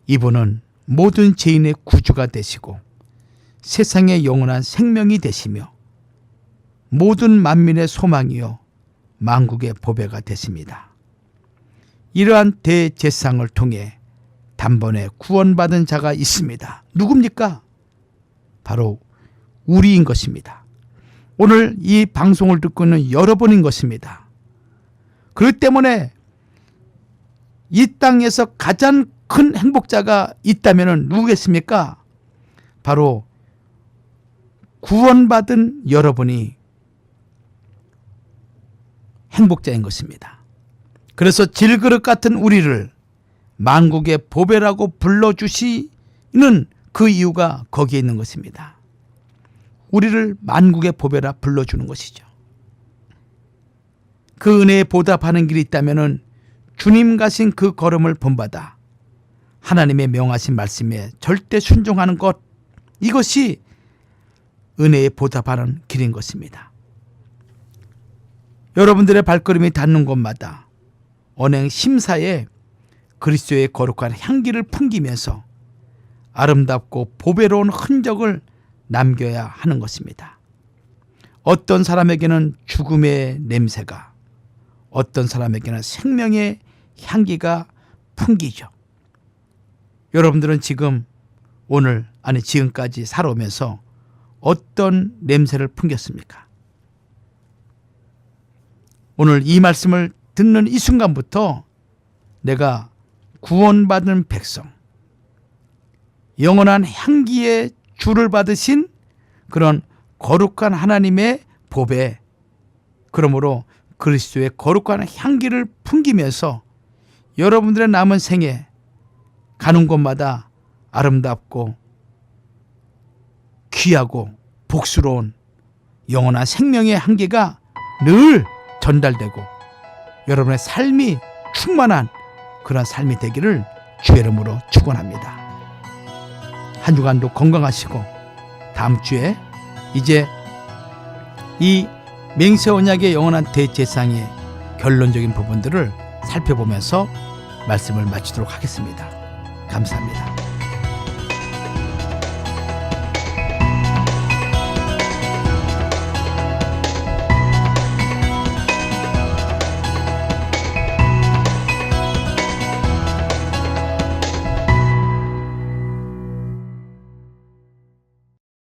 S2: 이분은 모든 죄인의 구주가 되시고 세상의 영원한 생명이 되시며 모든 만민의 소망이요 만국의 보배가 되십니다. 이러한 대제사장을 통해 단번에 구원받은 자가 있습니다. 누굽니까? 바로 우리인 것입니다. 오늘 이 방송을 듣고 있는 여러분인 것입니다. 그렇기 때문에 이 땅에서 가장 큰 행복자가 있다면 누구겠습니까? 바로 구원받은 여러분이 행복자인 것입니다. 그래서 질그릇 같은 우리를 만국의 보배라고 불러주시는 그 이유가 거기에 있는 것입니다. 우리를 만국의 보배라 불러주는 것이죠. 그 은혜에 보답하는 길이 있다면 주님 가신 그 걸음을 본받아 하나님의 명하신 말씀에 절대 순종하는 것, 이것이 은혜에 보답하는 길인 것입니다. 여러분들의 발걸음이 닿는 곳마다 언행 심사에 그리스도의 거룩한 향기를 풍기면서 아름답고 보배로운 흔적을 남겨야 하는 것입니다. 어떤 사람에게는 죽음의 냄새가, 어떤 사람에게는 생명의 향기가 풍기죠. 여러분들은 지금까지 살아오면서 어떤 냄새를 풍겼습니까? 오늘 이 말씀을 듣는 이 순간부터 내가 구원받은 백성, 영원한 향기의 주를 받으신 그런 거룩한 하나님의 보배, 그러므로 그리스도의 거룩한 향기를 풍기면서 여러분들의 남은 생에 가는 곳마다 아름답고 귀하고 복스러운 영원한 생명의 향기가 늘 전달되고 여러분의 삶이 충만한 그런 삶이 되기를 주의 이름으로 축원합니다. 한 주간도 건강하시고 다음 주에 이제 이 맹세 언약의 영원한 대제사장의 결론적인 부분들을 살펴보면서 말씀을 마치도록 하겠습니다. 감사합니다.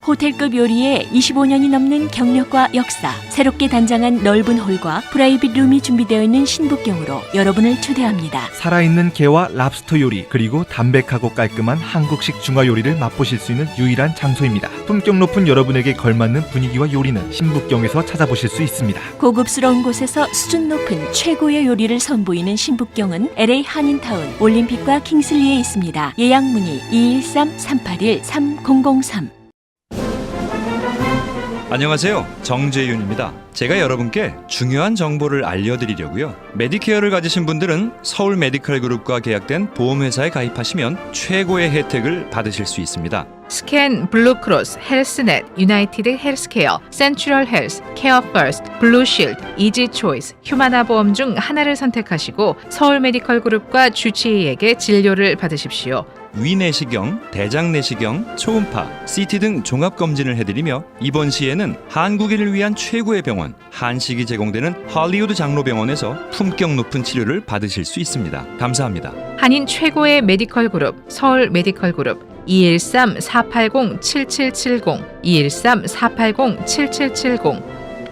S8: 호텔급 요리에 25년이 넘는 경력과 역사, 새롭게 단장한 넓은 홀과 프라이빗 룸이 준비되어 있는 신북경으로 여러분을 초대합니다.
S7: 살아있는 게와 랍스터 요리, 그리고 담백하고 깔끔한 한국식 중화 요리를 맛보실 수 있는 유일한 장소입니다. 품격 높은 여러분에게 걸맞는 분위기와 요리는 신북경에서 찾아보실 수 있습니다.
S8: 고급스러운 곳에서 수준 높은 최고의 요리를 선보이는 신북경은 LA 한인타운 올림픽과 킹슬리에 있습니다. 예약 문의 213-381-3003.
S12: 안녕하세요. 정재윤입니다. 제가 여러분께 중요한 정보를 알려드리려고요. 메디케어를 가지신 분들은 서울 메디컬 그룹과 계약된 보험회사에 가입하시면 최고의 혜택을 받으실 수 있습니다.
S1: 스캔, 블루크로스, 헬스넷, 유나이티드 헬스케어, 센트럴 헬스, 케어 퍼스트, 블루실드, 이지 초이스, 휴마나 보험 중 하나를 선택하시고 서울 메디컬 그룹과 주치의에게 진료를 받으십시오.
S12: 위내시경, 대장내시경, 초음파, CT 등 종합검진을 해드리며 이번 시에는 한국인을 위한 최고의 병원 한식이 제공되는 할리우드 장로병원에서 품격 높은 치료를 받으실 수 있습니다. 감사합니다.
S1: 한인 최고의 메디컬 그룹 서울 메디컬 그룹 213-480-7770 213-480-7770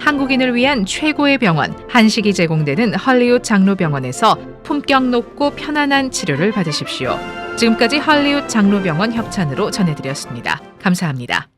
S1: 한국인을 위한 최고의 병원 한식이 제공되는 할리우드 장로병원에서 품격 높고 편안한 치료를 받으십시오. 지금까지 할리우드 장로병원 협찬으로 전해드렸습니다. 감사합니다.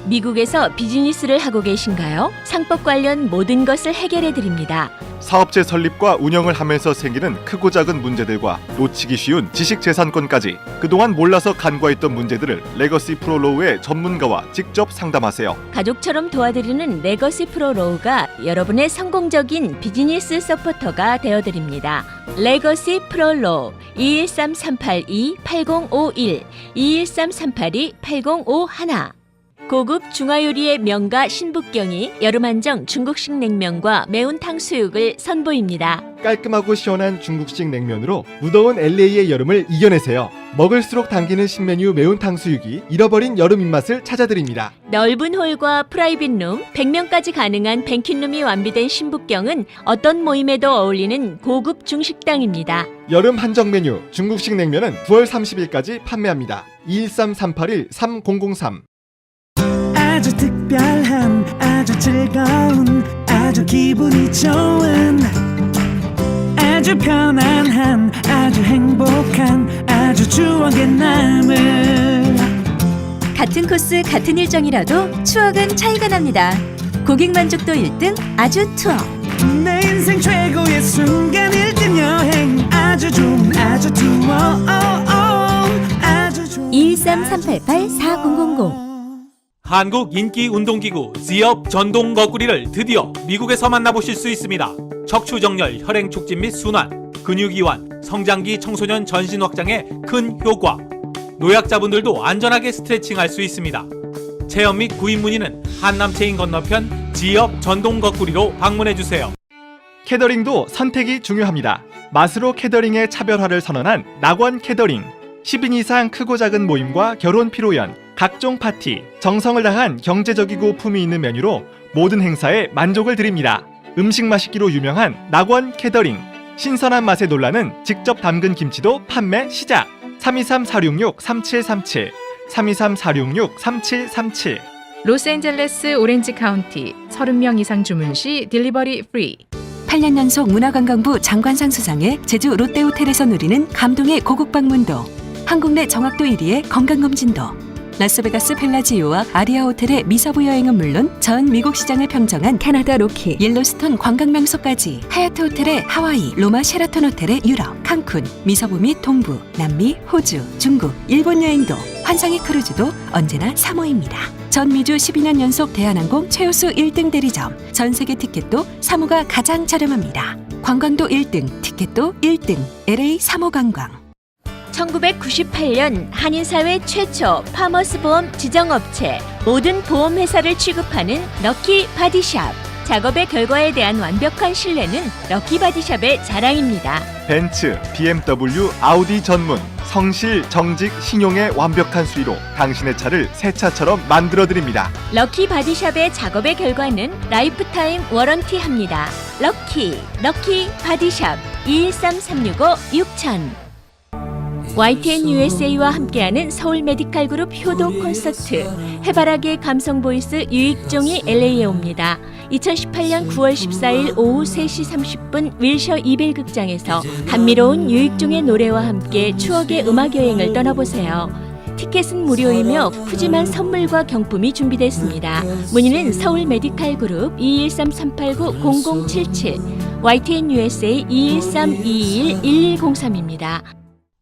S8: 미국에서 비즈니스를 하고 계신가요? 상법 관련 모든 것을 해결해 드립니다.
S5: 사업체 설립과 운영을 하면서 생기는 크고 작은 문제들과 놓치기 쉬운 지식재산권까지 그동안 몰라서 간과했던 문제들을 레거시 프로로우의 전문가와 직접 상담하세요.
S8: 가족처럼 도와드리는 레거시 프로로우가 여러분의 성공적인 비즈니스 서포터가 되어드립니다. 레거시 프로로우 213-382-8051 213-382-8051 고급 중화요리의 명가 신북경이 여름 한정 중국식 냉면과 매운 탕수육을 선보입니다.
S7: 깔끔하고 시원한 중국식 냉면으로 무더운 LA의 여름을 이겨내세요. 먹을수록 당기는 신메뉴 매운 탕수육이 잃어버린 여름 입맛을 찾아드립니다.
S8: 넓은 홀과 프라이빗 룸, 100명까지 가능한 뱅킷룸이 완비된 신북경은 어떤 모임에도 어울리는 고급 중식당입니다.
S7: 여름 한정 메뉴 중국식 냉면은 9월 30일까지 판매합니다. 213-381-3003
S13: 아주 특별한 아주 즐거운 아주 기분이 좋은 아주 편안한 아주 행복한 아주 추억의 남을
S6: 같은 코스 같은 일정이라도 추억은 차이가 납니다. 고객 만족도 1등 아주 투어.
S13: 내 인생 최고의 순간 1등 여행 아주 좋은 아주 투어 아주 좋은
S8: 213-388-4000
S7: 한국 인기 운동기구 지업 전동 거꾸리를 드디어 미국에서 만나보실 수 있습니다. 척추정렬, 혈행 촉진 및 순환, 근육 이완, 성장기 청소년 전신 확장에 큰 효과. 노약자분들도 안전하게 스트레칭할 수 있습니다. 체험 및 구입 문의는 한남체인 건너편 지업 전동 거꾸리로 방문해주세요. 캐더링도 선택이 중요합니다. 맛으로 캐더링의 차별화를 선언한 낙원 캐더링. 10인 이상 크고 작은 모임과 결혼 피로연, 각종 파티, 정성을 다한 경제적이고 품위 있는 메뉴로 모든 행사에 만족을 드립니다. 음식 맛있기로 유명한 낙원 캐더링. 신선한 맛에 놀라는 직접 담근 김치도 판매 시작. 323-466-3737 323-466-3737
S1: 로스앤젤레스 오렌지 카운티 30명 이상 주문 시 딜리버리 프리.
S14: 8년 연속 문화관광부 장관상 수상에 제주 롯데호텔에서 누리는 감동의 고국 방문도, 한국 내 정확도 1위의 건강검진도, 라스베가스 펠라지오와 아리아 호텔의 미사부 여행은 물론 전 미국 시장을 평정한 캐나다 로키, 옐로스톤 관광명소까지 하얏트 호텔의 하와이, 로마 셰라톤 호텔의 유럽, 칸쿤, 미서부 및 동부, 남미, 호주, 중국, 일본 여행도, 환상의 크루즈도 언제나 3호입니다. 전 미주 12년 연속 대한항공 최우수 1등 대리점, 전 세계 티켓도 3호가 가장 저렴합니다. 관광도 1등, 티켓도 1등, LA 3호 관광.
S8: 1998년 한인사회 최초 파머스 보험 지정업체, 모든 보험회사를 취급하는 럭키 바디샵. 작업의 결과에 대한 완벽한 신뢰는 럭키 바디샵의 자랑입니다.
S5: 벤츠, BMW, 아우디 전문, 성실, 정직, 신용의 완벽한 수리로 당신의 차를 새 차처럼 만들어드립니다.
S8: 럭키 바디샵의 작업의 결과는 라이프타임 워런티합니다. 럭키 바디샵 213-365-6000. YTN USA와 함께하는 서울 메디칼 그룹 효도 콘서트, 해바라기의 감성 보이스 유익종이 LA에 옵니다. 2018년 9월 14일 오후 3시 30분 윌셔 이벨 극장에서 감미로운 유익종의 노래와 함께 추억의 음악 여행을 떠나보세요. 티켓은 무료이며 푸짐한 선물과 경품이 준비됐습니다. 문의는 서울 메디칼 그룹 213-389-0077, YTN USA 213-221-1103입니다.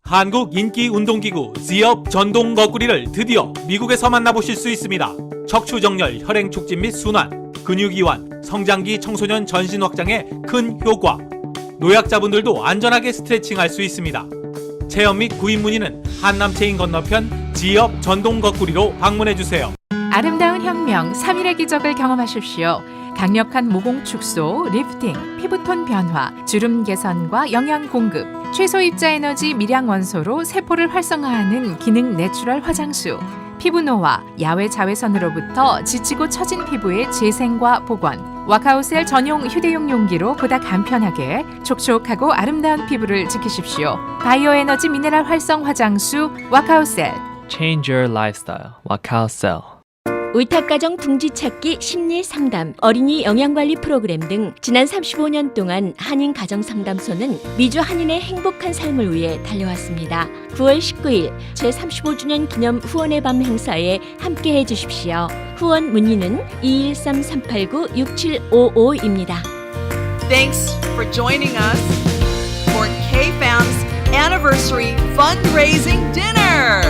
S7: 한국 인기 운동기구 지업 전동 거꾸리를 드디어 미국에서 만나보실 수 있습니다. 척추정렬, 혈행 촉진 및 순환, 근육 이완, 성장기 청소년 전신 확장에 큰 효과. 노약자분들도 안전하게 스트레칭할 수 있습니다. 체험 및 구입 문의는 한남체인 건너편 지업 전동 거꾸리로 방문해주세요.
S1: 아름다운 혁명 3일의 기적을 경험하십시오. 강력한 모공 축소, 리프팅, 피부톤 변화, 주름 개선과 영양 공급, 최소 입자 에너지 미량 원소로 세포를 활성화하는 기능 내추럴 화장수, 피부 노화, 야외 자외선으로부터 지치고 처진 피부의 재생과 복원, 와카오셀 전용 휴대용 용기로 보다 간편하게 촉촉하고 아름다운 피부를 지키십시오. 바이오 에너지 미네랄 활성 화장수 와카오셀.
S15: Change your lifestyle. 와카오셀.
S8: 의탁가정 둥지찾기 심리상담, 어린이 영양관리 프로그램 등 지난 35년 동안 한인가정상담소는 미주 한인의 행복한 삶을 위해 달려왔습니다. 9월 19일 제35주년 기념 후원의 밤 행사에 함께해 주십시오. 후원 문의는 213-389-6755입니다.
S11: Thanks for joining us for KFAM's Anniversary Fundraising Dinner.